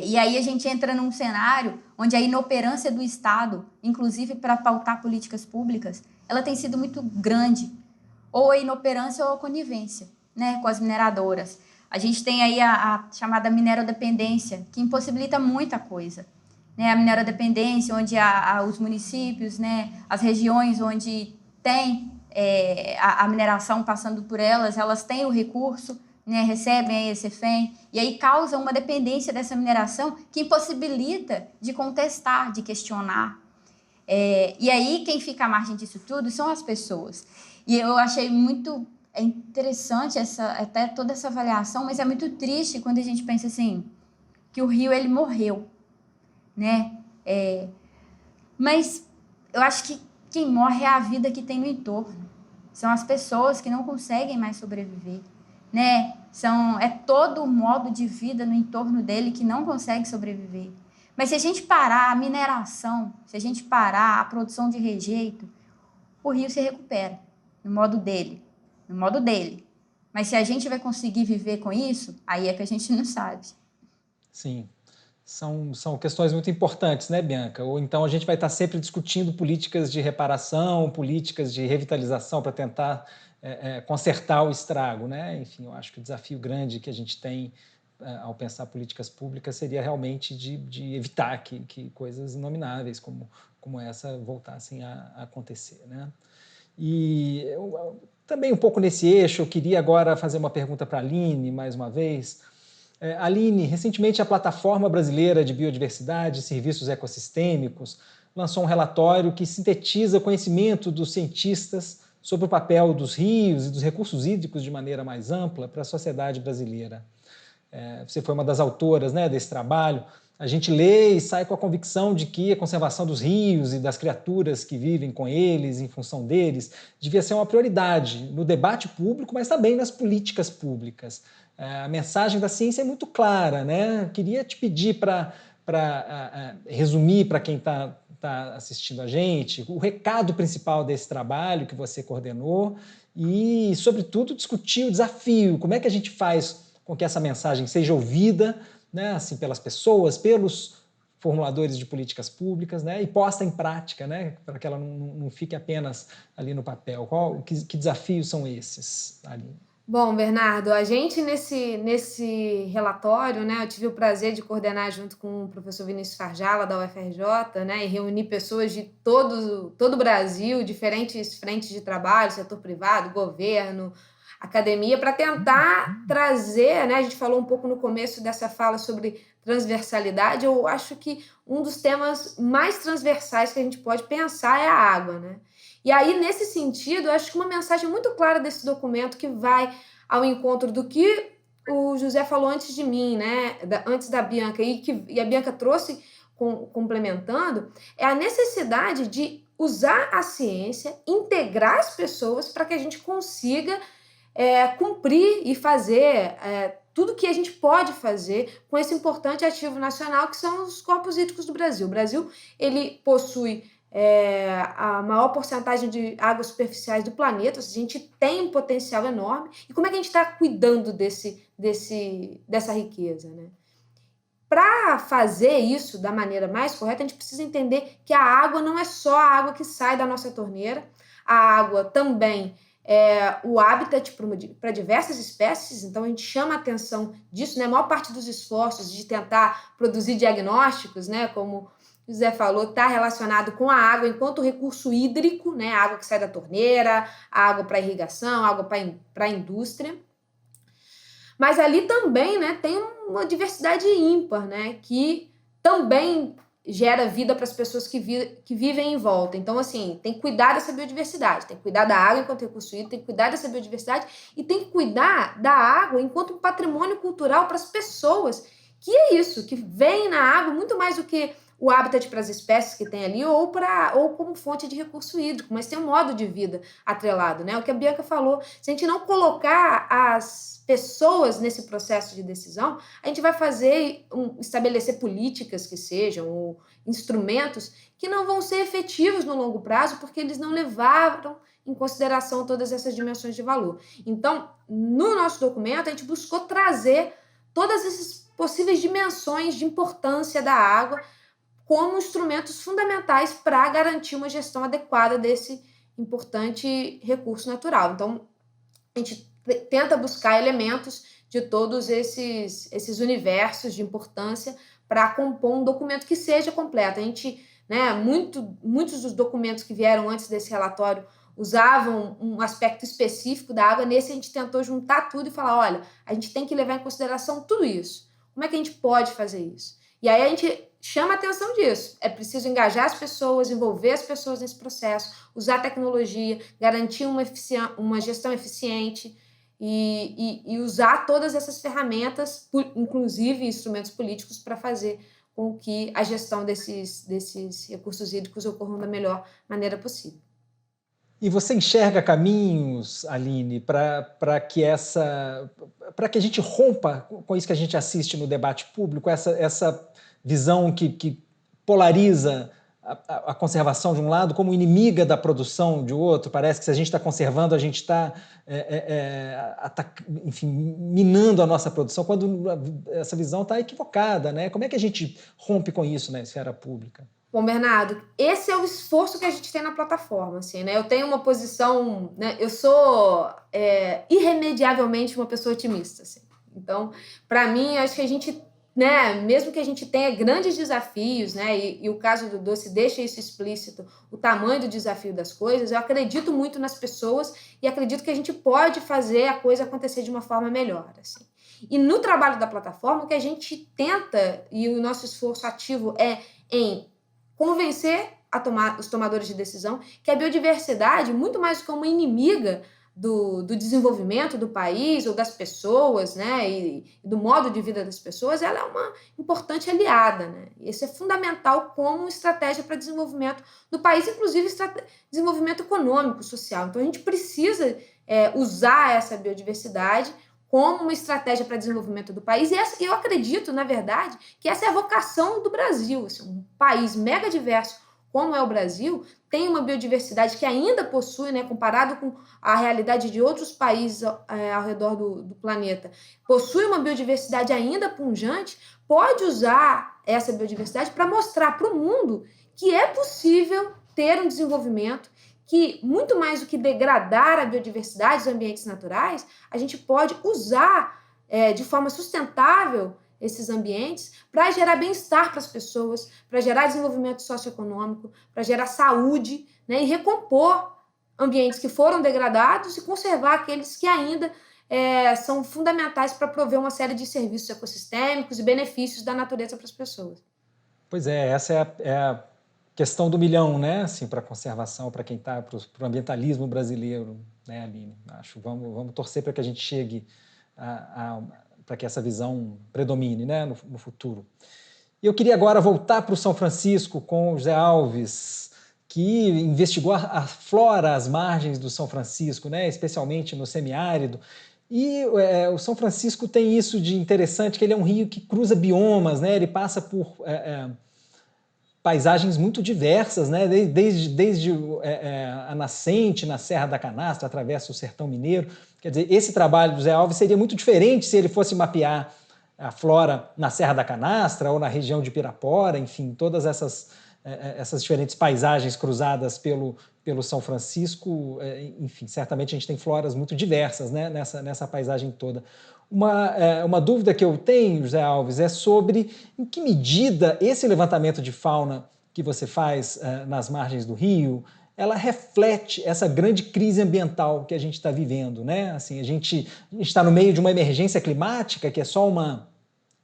E aí a gente entra num cenário onde a inoperância do Estado, inclusive para pautar políticas públicas, ela tem sido muito grande. Ou a inoperância ou a conivência, né, com as mineradoras. A gente tem aí a chamada minerodependência, que impossibilita muita coisa. Né? A minerodependência, onde os municípios, né, as regiões onde tem a mineração passando por elas têm o recurso, né, recebem a CEFEM, e aí causa uma dependência dessa mineração que impossibilita de contestar, de questionar. E aí quem fica à margem disso tudo são as pessoas. E eu achei muito interessante até toda essa avaliação, mas é muito triste quando a gente pensa assim, que o rio ele morreu, né? Mas eu acho que quem morre é a vida que tem no entorno, são as pessoas que não conseguem mais sobreviver, né? É todo o modo de vida no entorno dele que não consegue sobreviver. Mas se a gente parar a mineração, se a gente parar a produção de rejeito, o rio se recupera no modo dele, no modo dele. Mas se a gente vai conseguir viver com isso, aí é que a gente não sabe. Sim, são questões muito importantes, né, Bianca? Ou então a gente vai estar sempre discutindo políticas de reparação, políticas de revitalização para tentar consertar o estrago, né? Enfim, eu acho que o desafio grande que a gente tem ao pensar políticas públicas seria realmente de evitar que coisas inomináveis como essa voltassem a acontecer, né? E também um pouco nesse eixo, eu queria agora fazer uma pergunta para a Aline, mais uma vez. Aline, recentemente a Plataforma Brasileira de Biodiversidade e Serviços Ecossistêmicos lançou um relatório que sintetiza o conhecimento dos cientistas sobre o papel dos rios e dos recursos hídricos de maneira mais ampla para a sociedade brasileira. Você foi uma das autoras, né, desse trabalho. A gente lê e sai com a convicção de que a conservação dos rios e das criaturas que vivem com eles, em função deles, devia ser uma prioridade no debate público, mas também nas políticas públicas. A mensagem da ciência é muito clara, né? Queria te pedir para resumir para quem está assistindo a gente o recado principal desse trabalho que você coordenou e, sobretudo, discutir o desafio. Como é que a gente faz com que essa mensagem seja ouvida, né, assim, pelas pessoas, pelos formuladores de políticas públicas, né, e posta em prática, né, para que ela não fique apenas ali no papel. Que desafios são esses, Aline? Bom, Bernardo, a gente nesse relatório, né, eu tive o prazer de coordenar junto com o professor Vinícius Farjala, da UFRJ, né, e reunir pessoas de todo o Brasil, diferentes frentes de trabalho, setor privado, governo, academia, para tentar trazer, né, a gente falou um pouco no começo dessa fala sobre transversalidade, eu acho que um dos temas mais transversais que a gente pode pensar é a água, né? E aí, nesse sentido, eu acho que uma mensagem muito clara desse documento que vai ao encontro do que o José falou antes de mim, né? Antes da Bianca, e a Bianca trouxe complementando, é a necessidade de usar a ciência, integrar as pessoas para que a gente consiga cumprir e fazer tudo que a gente pode fazer com esse importante ativo nacional que são os corpos hídricos do Brasil. O Brasil, ele possui a maior porcentagem de águas superficiais do planeta, a gente tem um potencial enorme. E como é que a gente está cuidando dessa riqueza, né? Para fazer isso da maneira mais correta, a gente precisa entender que a água não é só a água que sai da nossa torneira, a água também é o habitat para diversas espécies, então a gente chama a atenção disso, né? A maior parte dos esforços de tentar produzir diagnósticos, né, como o José falou, está relacionado com a água enquanto recurso hídrico, né? A água que sai da torneira, a água para irrigação, a água para a indústria. Mas ali também, né, tem uma diversidade ímpar, né, que também gera vida para as pessoas que vivem em volta. Então, assim, tem que cuidar dessa biodiversidade, tem que cuidar da água enquanto recurso hídrico, tem que cuidar dessa biodiversidade e tem que cuidar da água enquanto um patrimônio cultural para as pessoas, que é isso, que vem na água muito mais do que o habitat para as espécies que tem ali ou como fonte de recurso hídrico, mas tem um modo de vida atrelado, né? O que a Bianca falou, se a gente não colocar as pessoas nesse processo de decisão, a gente vai estabelecer políticas que sejam, ou instrumentos que não vão ser efetivos no longo prazo, porque eles não levaram em consideração todas essas dimensões de valor. Então, no nosso documento, a gente buscou trazer todas essas possíveis dimensões de importância da água como instrumentos fundamentais para garantir uma gestão adequada desse importante recurso natural. Então, a gente tenta buscar elementos de todos esses universos de importância para compor um documento que seja completo. A gente, né, muitos dos documentos que vieram antes desse relatório usavam um aspecto específico da água. Nesse, a gente tentou juntar tudo e falar, olha, a gente tem que levar em consideração tudo isso. Como é que a gente pode fazer isso? E aí a gente chama a atenção disso. É preciso engajar as pessoas, envolver as pessoas nesse processo, usar tecnologia, garantir uma gestão eficiente e usar todas essas ferramentas, inclusive instrumentos políticos, para fazer com que a gestão desses recursos hídricos ocorram da melhor maneira possível. E você enxerga caminhos, Aline, para que a gente rompa com isso que a gente assiste no debate público, essa visão que polariza a conservação de um lado como inimiga da produção de outro? Parece que se a gente está conservando, a gente está, enfim, minando a nossa produção, quando essa visão está equivocada, né? Como é que a gente rompe com isso na esfera pública? Bom, Bernardo, esse é o esforço que a gente tem na plataforma, assim, né? Eu tenho uma posição, né? Eu sou irremediavelmente uma pessoa otimista, assim. Então, para mim, acho que a gente, né? Mesmo que a gente tenha grandes desafios, né? E o caso do doce deixa isso explícito, o tamanho do desafio das coisas. Eu acredito muito nas pessoas e acredito que a gente pode fazer a coisa acontecer de uma forma melhor, assim. E no trabalho da plataforma, o que a gente tenta e o nosso esforço ativo é em convencer os tomadores de decisão que a biodiversidade, muito mais como inimiga do desenvolvimento do país ou das pessoas, né, e do modo de vida das pessoas, ela é uma importante aliada, né? Isso é fundamental como estratégia para desenvolvimento do país, inclusive desenvolvimento econômico, social. Então, a gente precisa usar essa biodiversidade como uma estratégia para desenvolvimento do país. E eu acredito, na verdade, que essa é a vocação do Brasil. Assim, um país mega diverso como é o Brasil, tem uma biodiversidade que ainda possui, né, comparado com a realidade de outros países ao redor do planeta, possui uma biodiversidade ainda pujante, pode usar essa biodiversidade para mostrar para o mundo que é possível ter um desenvolvimento que, muito mais do que degradar a biodiversidade dos ambientes naturais, a gente pode usar de forma sustentável esses ambientes para gerar bem-estar para as pessoas, para gerar desenvolvimento socioeconômico, para gerar saúde, né, e recompor ambientes que foram degradados e conservar aqueles que ainda são fundamentais para prover uma série de serviços ecossistêmicos e benefícios da natureza para as pessoas. Pois é, essa é a questão do milhão, né? Assim, para a conservação, para quem está, para o ambientalismo brasileiro, né, Aline? Acho, vamos torcer para que a gente chegue para que essa visão predomine, né, no futuro. E eu queria agora voltar para o São Francisco com o José Alves, que investigou a flora às margens do São Francisco, né, especialmente no semiárido. E o São Francisco tem isso de interessante, que ele é um rio que cruza biomas, né, ele passa por paisagens muito diversas, né, desde a nascente na Serra da Canastra, atravessa o Sertão Mineiro. Quer dizer, esse trabalho do Zé Alves seria muito diferente se ele fosse mapear a flora na Serra da Canastra ou na região de Pirapora, enfim, todas essas diferentes paisagens cruzadas pelo São Francisco, enfim, certamente a gente tem floras muito diversas, né, nessa paisagem toda. Uma dúvida que eu tenho, José Alves, é sobre em que medida esse levantamento de fauna que você faz nas margens do rio, ela reflete essa grande crise ambiental que a gente está vivendo, né? Assim, a gente está no meio de uma emergência climática, que é só um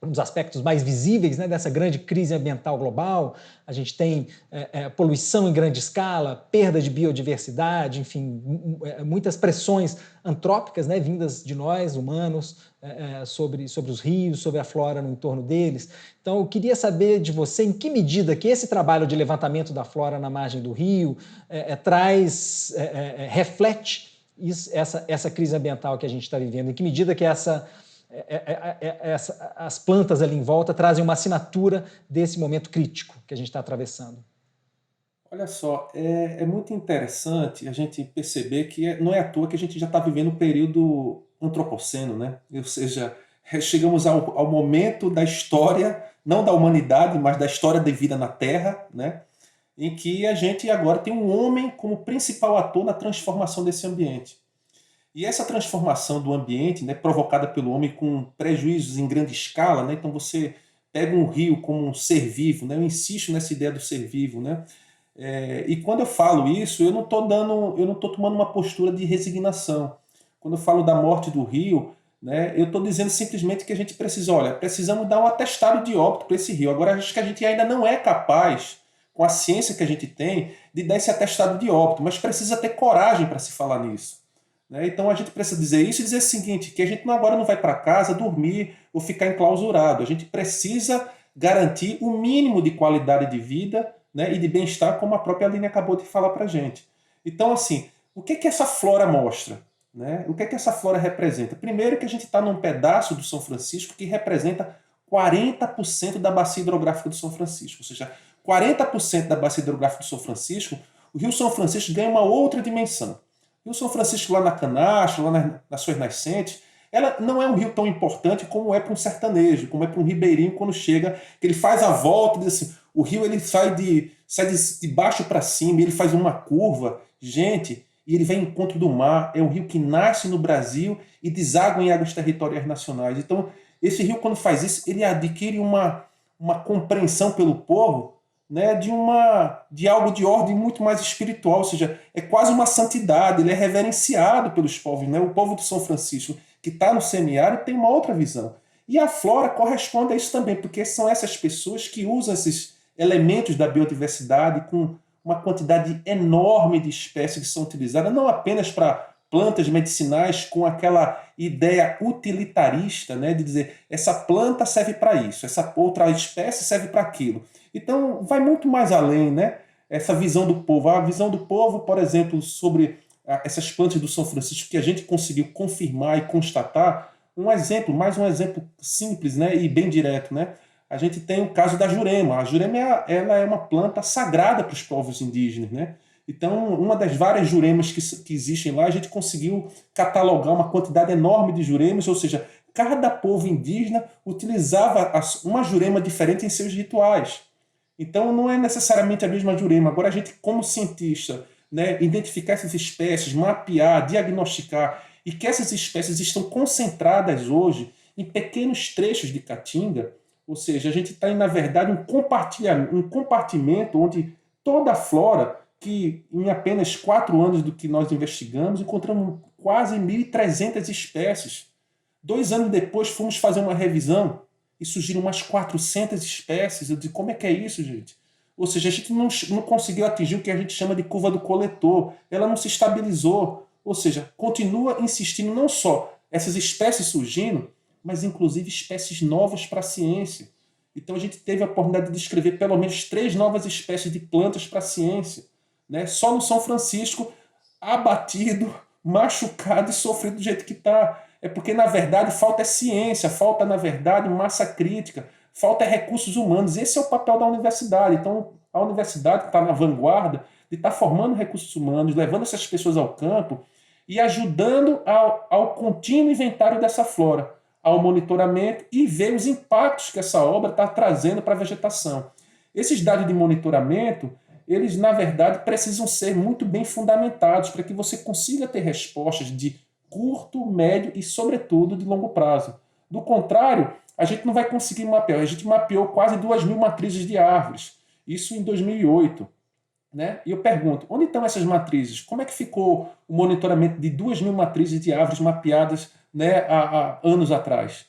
dos aspectos mais visíveis, né, dessa grande crise ambiental global. A gente tem poluição em grande escala, perda de biodiversidade, enfim, muitas pressões antrópicas, né, vindas de nós, humanos, sobre os rios, sobre a flora no entorno deles. Então, eu queria saber de você em que medida que esse trabalho de levantamento da flora na margem do rio reflete essa crise ambiental que a gente está vivendo, em que medida que as plantas ali em volta trazem uma assinatura desse momento crítico que a gente está atravessando. Olha só, é muito interessante a gente perceber que não é à toa que a gente já está vivendo o período antropoceno, né? Ou seja, chegamos ao momento da história, não da humanidade, mas da história de vida na Terra, né? Em que a gente agora tem um homem como principal ator na transformação desse ambiente. E essa transformação do ambiente, né, provocada pelo homem com prejuízos em grande escala, né, então você pega um rio como um ser vivo, né, eu insisto nessa ideia do ser vivo, né, e quando eu falo isso, eu não estou tomando uma postura de resignação. Quando eu falo da morte do rio, né, eu estou dizendo simplesmente que a gente precisamos dar um atestado de óbito para esse rio. Agora, acho que a gente ainda não é capaz, com a ciência que a gente tem, de dar esse atestado de óbito, mas precisa ter coragem para se falar nisso. Então a gente precisa dizer isso e dizer o seguinte, que a gente agora não vai para casa dormir ou ficar enclausurado. A gente precisa garantir o mínimo de qualidade de vida, né, e de bem-estar, como a própria Aline acabou de falar para a gente. Então, assim, O que que essa flora mostra? Né? O que que essa flora representa? Primeiro que a gente está num pedaço do São Francisco que representa 40% da bacia hidrográfica do São Francisco. Ou seja, 40% da bacia hidrográfica do São Francisco, o Rio São Francisco ganha uma outra dimensão. O Rio São Francisco lá na Canaxa, lá nas suas nascentes, ela não é um rio tão importante como é para um sertanejo, como é para um ribeirinho quando chega, que ele faz a volta, diz assim, o rio ele sai de baixo para cima, ele faz uma curva, gente, e ele vai em encontro do mar. É um rio que nasce no Brasil e deságua em águas territoriais nacionais. Então, esse rio, quando faz isso, ele adquire uma compreensão pelo povo, né, de algo de ordem muito mais espiritual, ou seja, é quase uma santidade, ele é reverenciado pelos povos. Né? O povo do São Francisco, que está no semiárido, tem uma outra visão. E a flora corresponde a isso também, porque são essas pessoas que usam esses elementos da biodiversidade com uma quantidade enorme de espécies que são utilizadas, não apenas para plantas medicinais com aquela ideia utilitarista, né, de dizer essa planta serve para isso, essa outra espécie serve para aquilo. Então, vai muito mais além, né, essa visão do povo. A visão do povo, por exemplo, sobre essas plantas do São Francisco que a gente conseguiu confirmar e constatar, mais um exemplo simples, né, e bem direto, né? A gente tem o caso da jurema. A jurema ela é uma planta sagrada para os povos indígenas, né? Então, uma das várias juremas que existem lá, a gente conseguiu catalogar uma quantidade enorme de juremas, ou seja, cada povo indígena utilizava uma jurema diferente em seus rituais. Então, não é necessariamente a mesma jurema. Agora, a gente, como cientista, né, identificar essas espécies, mapear, diagnosticar, e que essas espécies estão concentradas hoje em pequenos trechos de caatinga, ou seja, a gente está em, na verdade, um compartimento onde toda a flora, que em apenas 4 anos do que nós investigamos, encontramos quase 1.300 espécies. 2 anos depois fomos fazer uma revisão e surgiram umas 400 espécies. Eu disse, como é que é isso, gente? Ou seja, a gente não conseguiu atingir o que a gente chama de curva do coletor. Ela não se estabilizou. Ou seja, continua insistindo não só essas espécies surgindo, mas inclusive espécies novas para a ciência. Então a gente teve a oportunidade de descrever pelo menos 3 novas espécies de plantas para a ciência. Né? Só no São Francisco, abatido, machucado e sofrido do jeito que está. É porque, na verdade, falta ciência, falta, na verdade, massa crítica, falta recursos humanos. Esse é o papel da universidade. Então, a universidade está na vanguarda de estar formando recursos humanos, levando essas pessoas ao campo e ajudando ao contínuo inventário dessa flora, ao monitoramento e ver os impactos que essa obra está trazendo para a vegetação. Esses dados de monitoramento, eles, na verdade, precisam ser muito bem fundamentados para que você consiga ter respostas de curto, médio e, sobretudo, de longo prazo. Do contrário, a gente não vai conseguir mapear. A gente mapeou quase 2.000 matrizes de árvores, isso em 2008. Né? E eu pergunto, onde estão essas matrizes? Como é que ficou o monitoramento de 2.000 matrizes de árvores mapeadas, né, há anos atrás?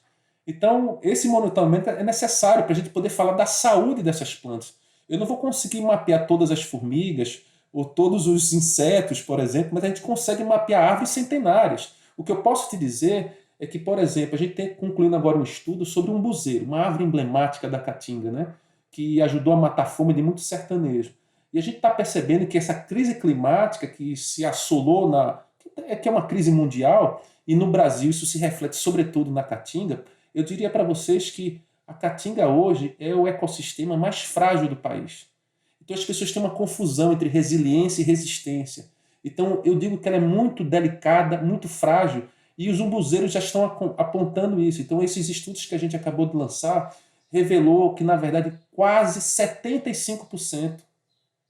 Então, esse monitoramento é necessário para a gente poder falar da saúde dessas plantas. Eu não vou conseguir mapear todas as formigas ou todos os insetos, por exemplo, mas a gente consegue mapear árvores centenárias. O que eu posso te dizer é que, por exemplo, a gente está concluindo agora um estudo sobre um buzeiro, uma árvore emblemática da Caatinga, né, que ajudou a matar a fome de muitos sertanejos. E a gente está percebendo que essa crise climática que se assolou, que é uma crise mundial, e no Brasil isso se reflete sobretudo na Caatinga, eu diria para vocês que a Caatinga hoje é o ecossistema mais frágil do país. Então as pessoas têm uma confusão entre resiliência e resistência. Então eu digo que ela é muito delicada, muito frágil, e os umbuzeiros já estão apontando isso. Então esses estudos que a gente acabou de lançar revelou que, na verdade, quase 75%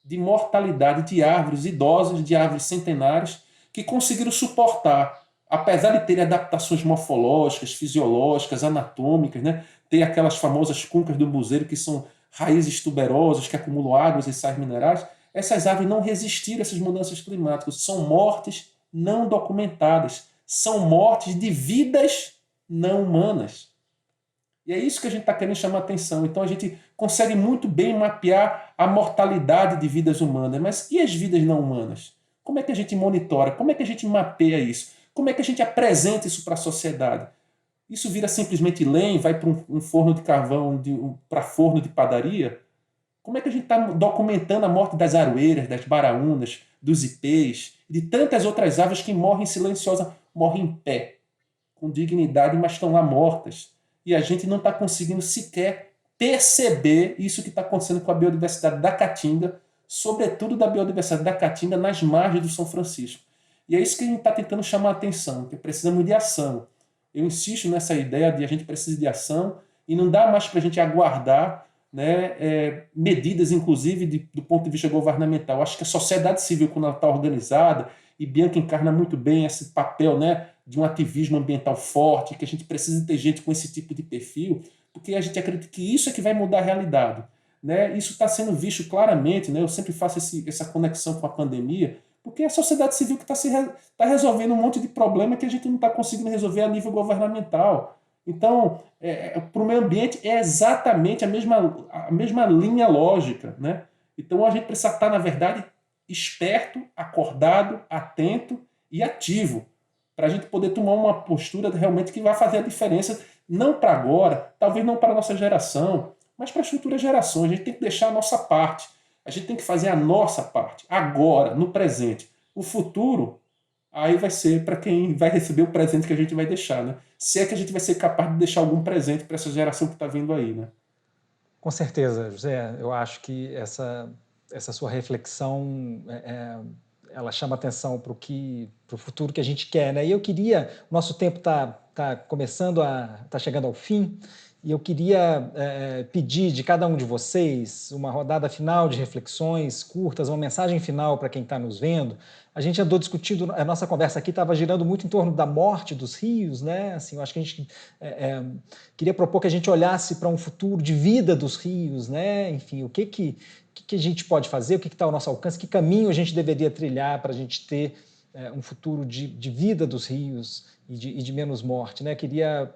de mortalidade de árvores idosas, de árvores centenárias, que conseguiram suportar, apesar de terem adaptações morfológicas, fisiológicas, anatômicas, né? Tem aquelas famosas cuncas do umbuzeiro, que são raízes tuberosas, que acumulam águas e sais minerais. Essas árvores não resistiram a essas mudanças climáticas. São mortes não documentadas. São mortes de vidas não humanas. E é isso que a gente está querendo chamar a atenção. Então a gente consegue muito bem mapear a mortalidade de vidas humanas. Mas e as vidas não humanas? Como é que a gente monitora? Como é que a gente mapeia isso? Como é que a gente apresenta isso para a sociedade? Isso vira simplesmente lenha, vai para um forno de carvão, para forno de padaria? Como é que a gente está documentando a morte das aroeiras, das baraúnas, dos ipês, de tantas outras aves que morrem silenciosas, morrem em pé, com dignidade, mas estão lá mortas. E a gente não está conseguindo sequer perceber isso que está acontecendo com a biodiversidade da Caatinga, sobretudo da biodiversidade da Caatinga nas margens do São Francisco. E é isso que a gente está tentando chamar a atenção, que precisamos de ação. Eu insisto nessa ideia de a gente precisa de ação e não dá mais para a gente aguardar, né, medidas, inclusive, do ponto de vista governamental. Acho que a sociedade civil, quando ela está organizada, e Bianca encarna muito bem esse papel, né, de um ativismo ambiental forte, que a gente precisa ter gente com esse tipo de perfil, porque a gente acredita que isso é que vai mudar a realidade. Né? Isso está sendo visto claramente, né? Eu sempre faço essa conexão com a pandemia, porque é a sociedade civil que está resolvendo um monte de problema que a gente não está conseguindo resolver a nível governamental. Então, para o meio ambiente é exatamente a mesma linha lógica. Né? Então, a gente precisa estar, na verdade, esperto, acordado, atento e ativo, para a gente poder tomar uma postura realmente que vai fazer a diferença, não para agora, talvez não para a nossa geração, mas para as futuras gerações. A gente tem que deixar a nossa parte. A gente tem que fazer a nossa parte, agora, no presente. O futuro, aí vai ser para quem vai receber o presente que a gente vai deixar, né? Se é que a gente vai ser capaz de deixar algum presente para essa geração que está vindo aí, né? Com certeza, José. Eu acho que essa sua reflexão ela chama atenção para o futuro que a gente quer, né? E eu queria, o nosso tempo está começando está chegando ao fim, e eu queria pedir de cada um de vocês uma rodada final de reflexões curtas, uma mensagem final para quem está nos vendo. A gente andou discutindo, a nossa conversa aqui estava girando muito em torno da morte dos rios, né? Assim, eu acho que a gente queria propor que a gente olhasse para um futuro de vida dos rios, né? Enfim, o que a gente pode fazer, o que está ao nosso alcance, que caminho a gente deveria trilhar para a gente ter um futuro de vida dos rios e de menos morte, né? Queria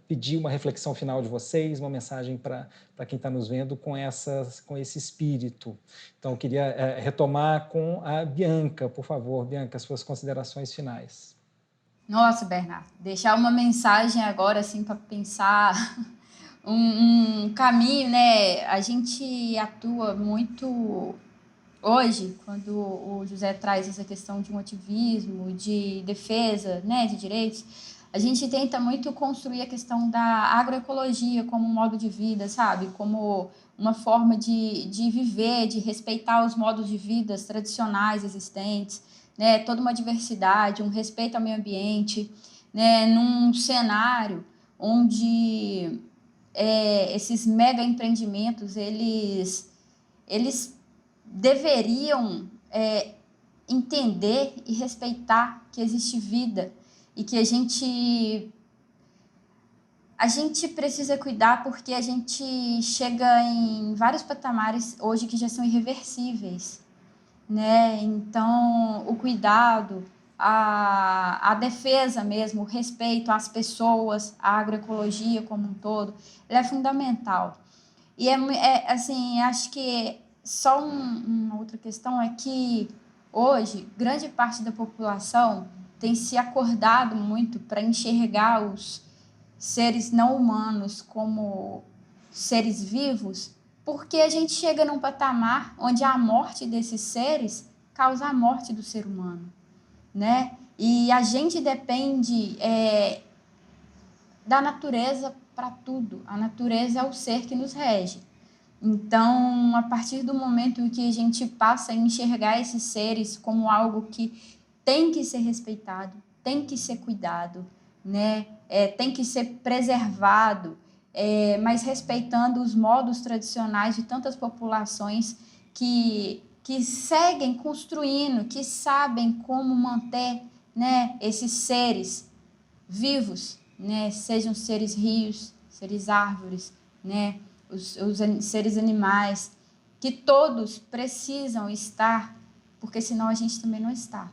pedir uma reflexão final de vocês, uma mensagem para quem está nos vendo com esse espírito. Então, queria retomar com a Bianca, por favor. Bianca, suas considerações finais. Nossa, Bernardo, deixar uma mensagem agora, assim, para pensar um caminho, né? A gente atua muito hoje, quando o José traz essa questão de um ativismo, de defesa, né, de direitos, a gente tenta muito construir a questão da agroecologia como um modo de vida, sabe? Como uma forma de viver, de respeitar os modos de vida tradicionais existentes, né? Toda uma diversidade, um respeito ao meio ambiente, né? Num cenário onde esses mega empreendimentos, eles deveriam entender e respeitar que existe vida e que a gente precisa cuidar, porque a gente chega em vários patamares hoje que já são irreversíveis, né? Então, o cuidado, a defesa mesmo, o respeito às pessoas, à agroecologia como um todo, ele é fundamental. E assim, acho que só uma outra questão é que hoje grande parte da população tem se acordado muito para enxergar os seres não humanos como seres vivos, porque a gente chega num patamar onde a morte desses seres causa a morte do ser humano, né? E a gente depende da natureza para tudo. A natureza é o ser que nos rege. Então, a partir do momento em que a gente passa a enxergar esses seres como algo que tem que ser respeitado, tem que ser cuidado, né? Tem que ser preservado, mas respeitando os modos tradicionais de tantas populações que seguem construindo, que sabem como manter, né, esses seres vivos, né? Sejam seres rios, seres árvores, né? Os seres animais, que todos precisam estar, porque senão a gente também não está.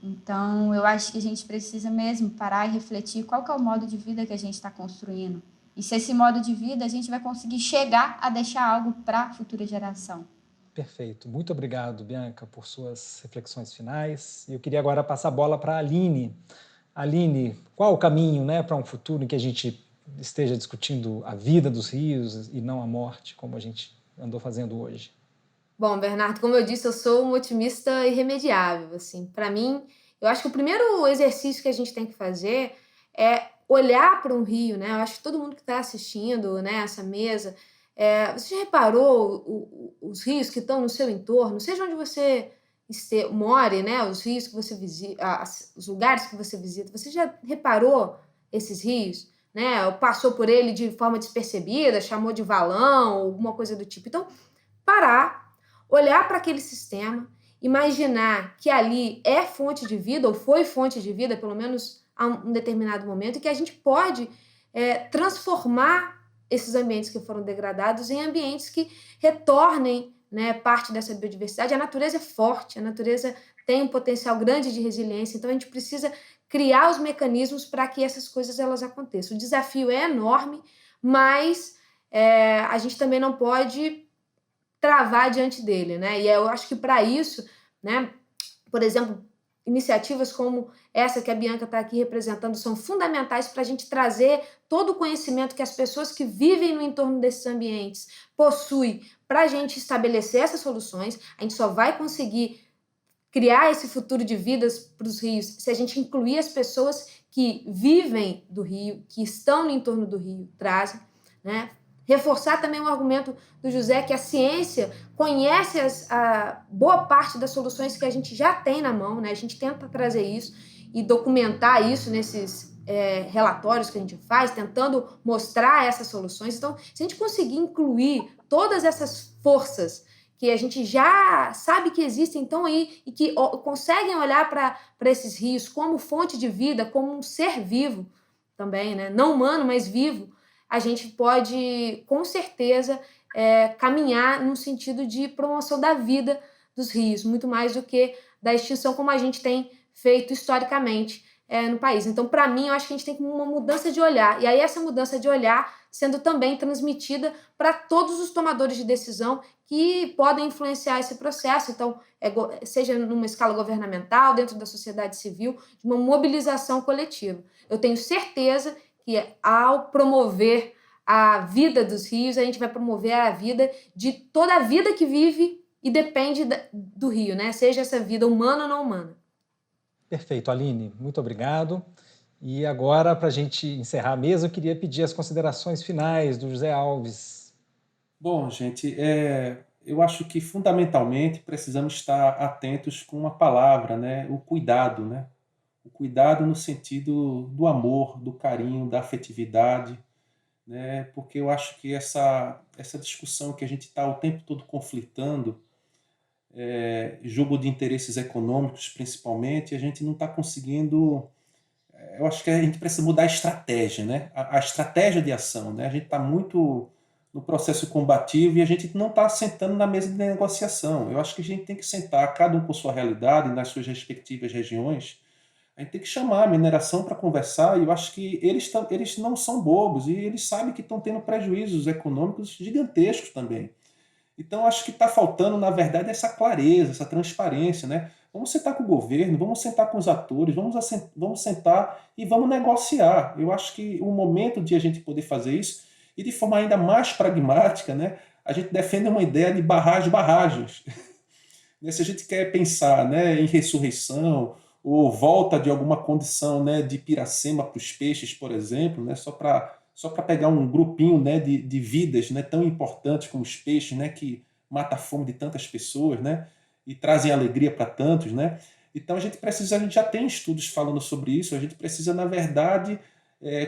Então, eu acho que a gente precisa mesmo parar e refletir qual que é o modo de vida que a gente está construindo. E se esse modo de vida a gente vai conseguir chegar a deixar algo para a futura geração. Perfeito. Muito obrigado, Bianca, por suas reflexões finais. Eu queria agora passar a bola para a Aline. Aline, qual o caminho, né, para um futuro em que a gente esteja discutindo a vida dos rios e não a morte, como a gente andou fazendo hoje? Bom, Bernardo, como eu disse, eu sou uma otimista irremediável, assim. Para mim, eu acho que o primeiro exercício que a gente tem que fazer é olhar para um rio, né? Eu acho que todo mundo que está assistindo, né, essa mesa, você já reparou os rios que estão no seu entorno, seja onde você more, né? Os rios que você visita, os lugares que você visita, você já reparou esses rios, né? Ou passou por ele de forma despercebida, chamou de valão, alguma coisa do tipo. Então, parar, olhar para aquele sistema, imaginar que ali é fonte de vida, ou foi fonte de vida, pelo menos a um determinado momento, e que a gente pode transformar esses ambientes que foram degradados em ambientes que retornem, né, parte dessa biodiversidade. A natureza é forte, a natureza tem um potencial grande de resiliência, então a gente precisa criar os mecanismos para que essas coisas elas aconteçam. O desafio é enorme, mas a gente também não pode travar diante dele, né? E eu acho que para isso, né, por exemplo, iniciativas como essa que a Bianca está aqui representando são fundamentais para a gente trazer todo o conhecimento que as pessoas que vivem no entorno desses ambientes possuem para a gente estabelecer essas soluções. A gente só vai conseguir criar esse futuro de vidas para os rios se a gente incluir as pessoas que vivem do rio, que estão no entorno do rio, trazem, né? Reforçar também o argumento do José que a ciência conhece a boa parte das soluções que a gente já tem na mão, né? A gente tenta trazer isso e documentar isso nesses relatórios que a gente faz, tentando mostrar essas soluções. Então, se a gente conseguir incluir todas essas forças que a gente já sabe que existem, então aí, e que conseguem olhar para esses rios como fonte de vida, como um ser vivo também, né? Não humano, mas vivo, a gente pode, com certeza, caminhar no sentido de promoção da vida dos rios, muito mais do que da extinção, como a gente tem feito historicamente no país. Então, para mim, eu acho que a gente tem uma mudança de olhar, e aí essa mudança de olhar sendo também transmitida para todos os tomadores de decisão que podem influenciar esse processo, então, seja numa escala governamental, dentro da sociedade civil, de uma mobilização coletiva. Eu tenho certeza que ao promover a vida dos rios, a gente vai promover a vida de toda a vida que vive e depende do rio, né? Seja essa vida humana ou não humana. Perfeito, Aline, muito obrigado. E agora, para a gente encerrar a mesa, eu queria pedir as considerações finais do José Alves. Bom, gente, eu acho que fundamentalmente precisamos estar atentos com uma palavra, né? O cuidado, né? O cuidado no sentido do amor, do carinho, da afetividade, né? Porque eu acho que essa discussão que a gente está o tempo todo conflitando, jogo de interesses econômicos principalmente, a gente não está conseguindo. Eu acho que a gente precisa mudar a estratégia, né? A estratégia de ação, né? A gente está muito no processo combativo e a gente não está sentando na mesa de negociação. Eu acho que a gente tem que sentar, cada um com sua realidade, nas suas respectivas regiões. A gente tem que chamar a mineração para conversar e eu acho que eles não são bobos e eles sabem que estão tendo prejuízos econômicos gigantescos também. Então, acho que está faltando, na verdade, essa clareza, essa transparência, né? Vamos sentar com o governo, vamos sentar com os atores, vamos sentar e vamos negociar. Eu acho que o momento de a gente poder fazer isso, e de forma ainda mais pragmática, né? A gente defende uma ideia de barragens. Se a gente quer pensar, né, em ressurreição, ou volta de alguma condição, né, de Piracema para os peixes, por exemplo, né, só para pegar um grupinho, né, de vidas, né, tão importantes como os peixes, né, que mata a fome de tantas pessoas, né, e trazem alegria para tantos, né? Então a gente já tem estudos falando sobre isso, a gente precisa, na verdade,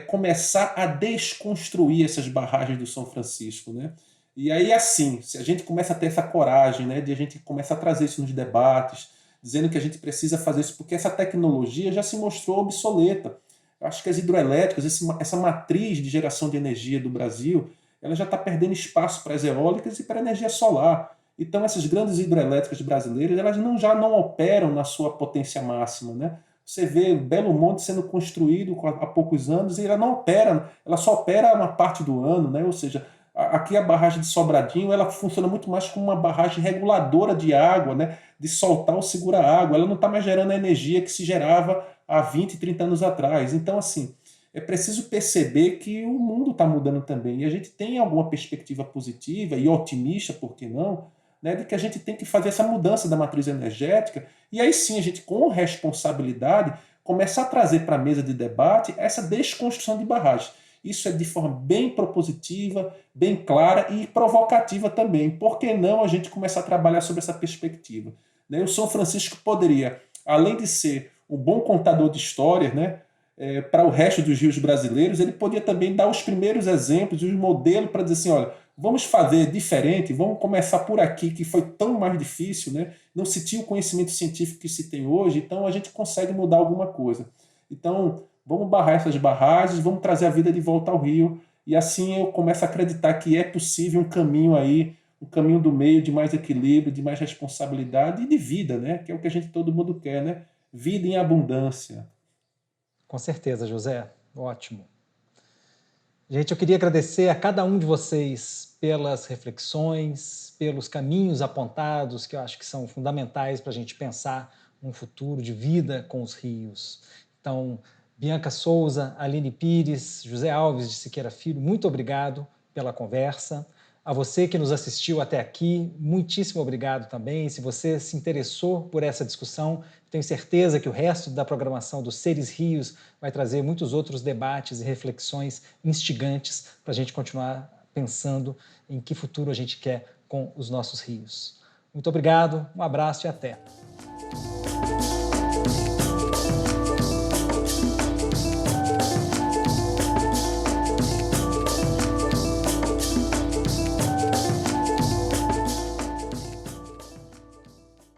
começar a desconstruir essas barragens do São Francisco, né? E aí, assim, se a gente começa a ter essa coragem, né, de a gente começar a trazer isso nos debates, dizendo que a gente precisa fazer isso, porque essa tecnologia já se mostrou obsoleta. Eu acho que as hidroelétricas, essa matriz de geração de energia do Brasil, ela já está perdendo espaço para as eólicas e para a energia solar. Então, essas grandes hidroelétricas brasileiras, elas já não operam na sua potência máxima, né? Você vê Belo Monte sendo construído há poucos anos e ela não opera, ela só opera uma parte do ano, né? Ou seja, aqui a barragem de Sobradinho, ela funciona muito mais como uma barragem reguladora de água, né? De soltar ou segurar a água. Ela não está mais gerando a energia que se gerava há 20, 30 anos atrás. Então, assim, é preciso perceber que o mundo está mudando também. E a gente tem alguma perspectiva positiva e otimista, por que não, né, de que a gente tem que fazer essa mudança da matriz energética. E aí sim a gente, com responsabilidade, começar a trazer para a mesa de debate essa desconstrução de barragens. Isso é de forma bem propositiva, bem clara e provocativa também. Por que não a gente começar a trabalhar sobre essa perspectiva? Né? O São Francisco poderia, além de ser um bom contador de histórias, né, para o resto dos rios brasileiros, ele podia também dar os primeiros exemplos, os modelos para dizer assim, olha, vamos fazer diferente, vamos começar por aqui, que foi tão mais difícil, né? Não se tinha o conhecimento científico que se tem hoje, então a gente consegue mudar alguma coisa. Então, vamos barrar essas barragens, vamos trazer a vida de volta ao rio, e assim eu começo a acreditar que é possível um caminho aí, um caminho do meio de mais equilíbrio, de mais responsabilidade e de vida, né? Que é o que a gente todo mundo quer, né? Vida em abundância. Com certeza, José. Ótimo. Gente, eu queria agradecer a cada um de vocês pelas reflexões, pelos caminhos apontados, que eu acho que são fundamentais para a gente pensar um futuro de vida com os rios. Então, Bianca Souza, Aline Pires, José Alves de Siqueira Filho, muito obrigado pela conversa. A você que nos assistiu até aqui, muitíssimo obrigado também. Se você se interessou por essa discussão, tenho certeza que o resto da programação dos Seres Rios vai trazer muitos outros debates e reflexões instigantes para a gente continuar pensando em que futuro a gente quer com os nossos rios. Muito obrigado, um abraço e até!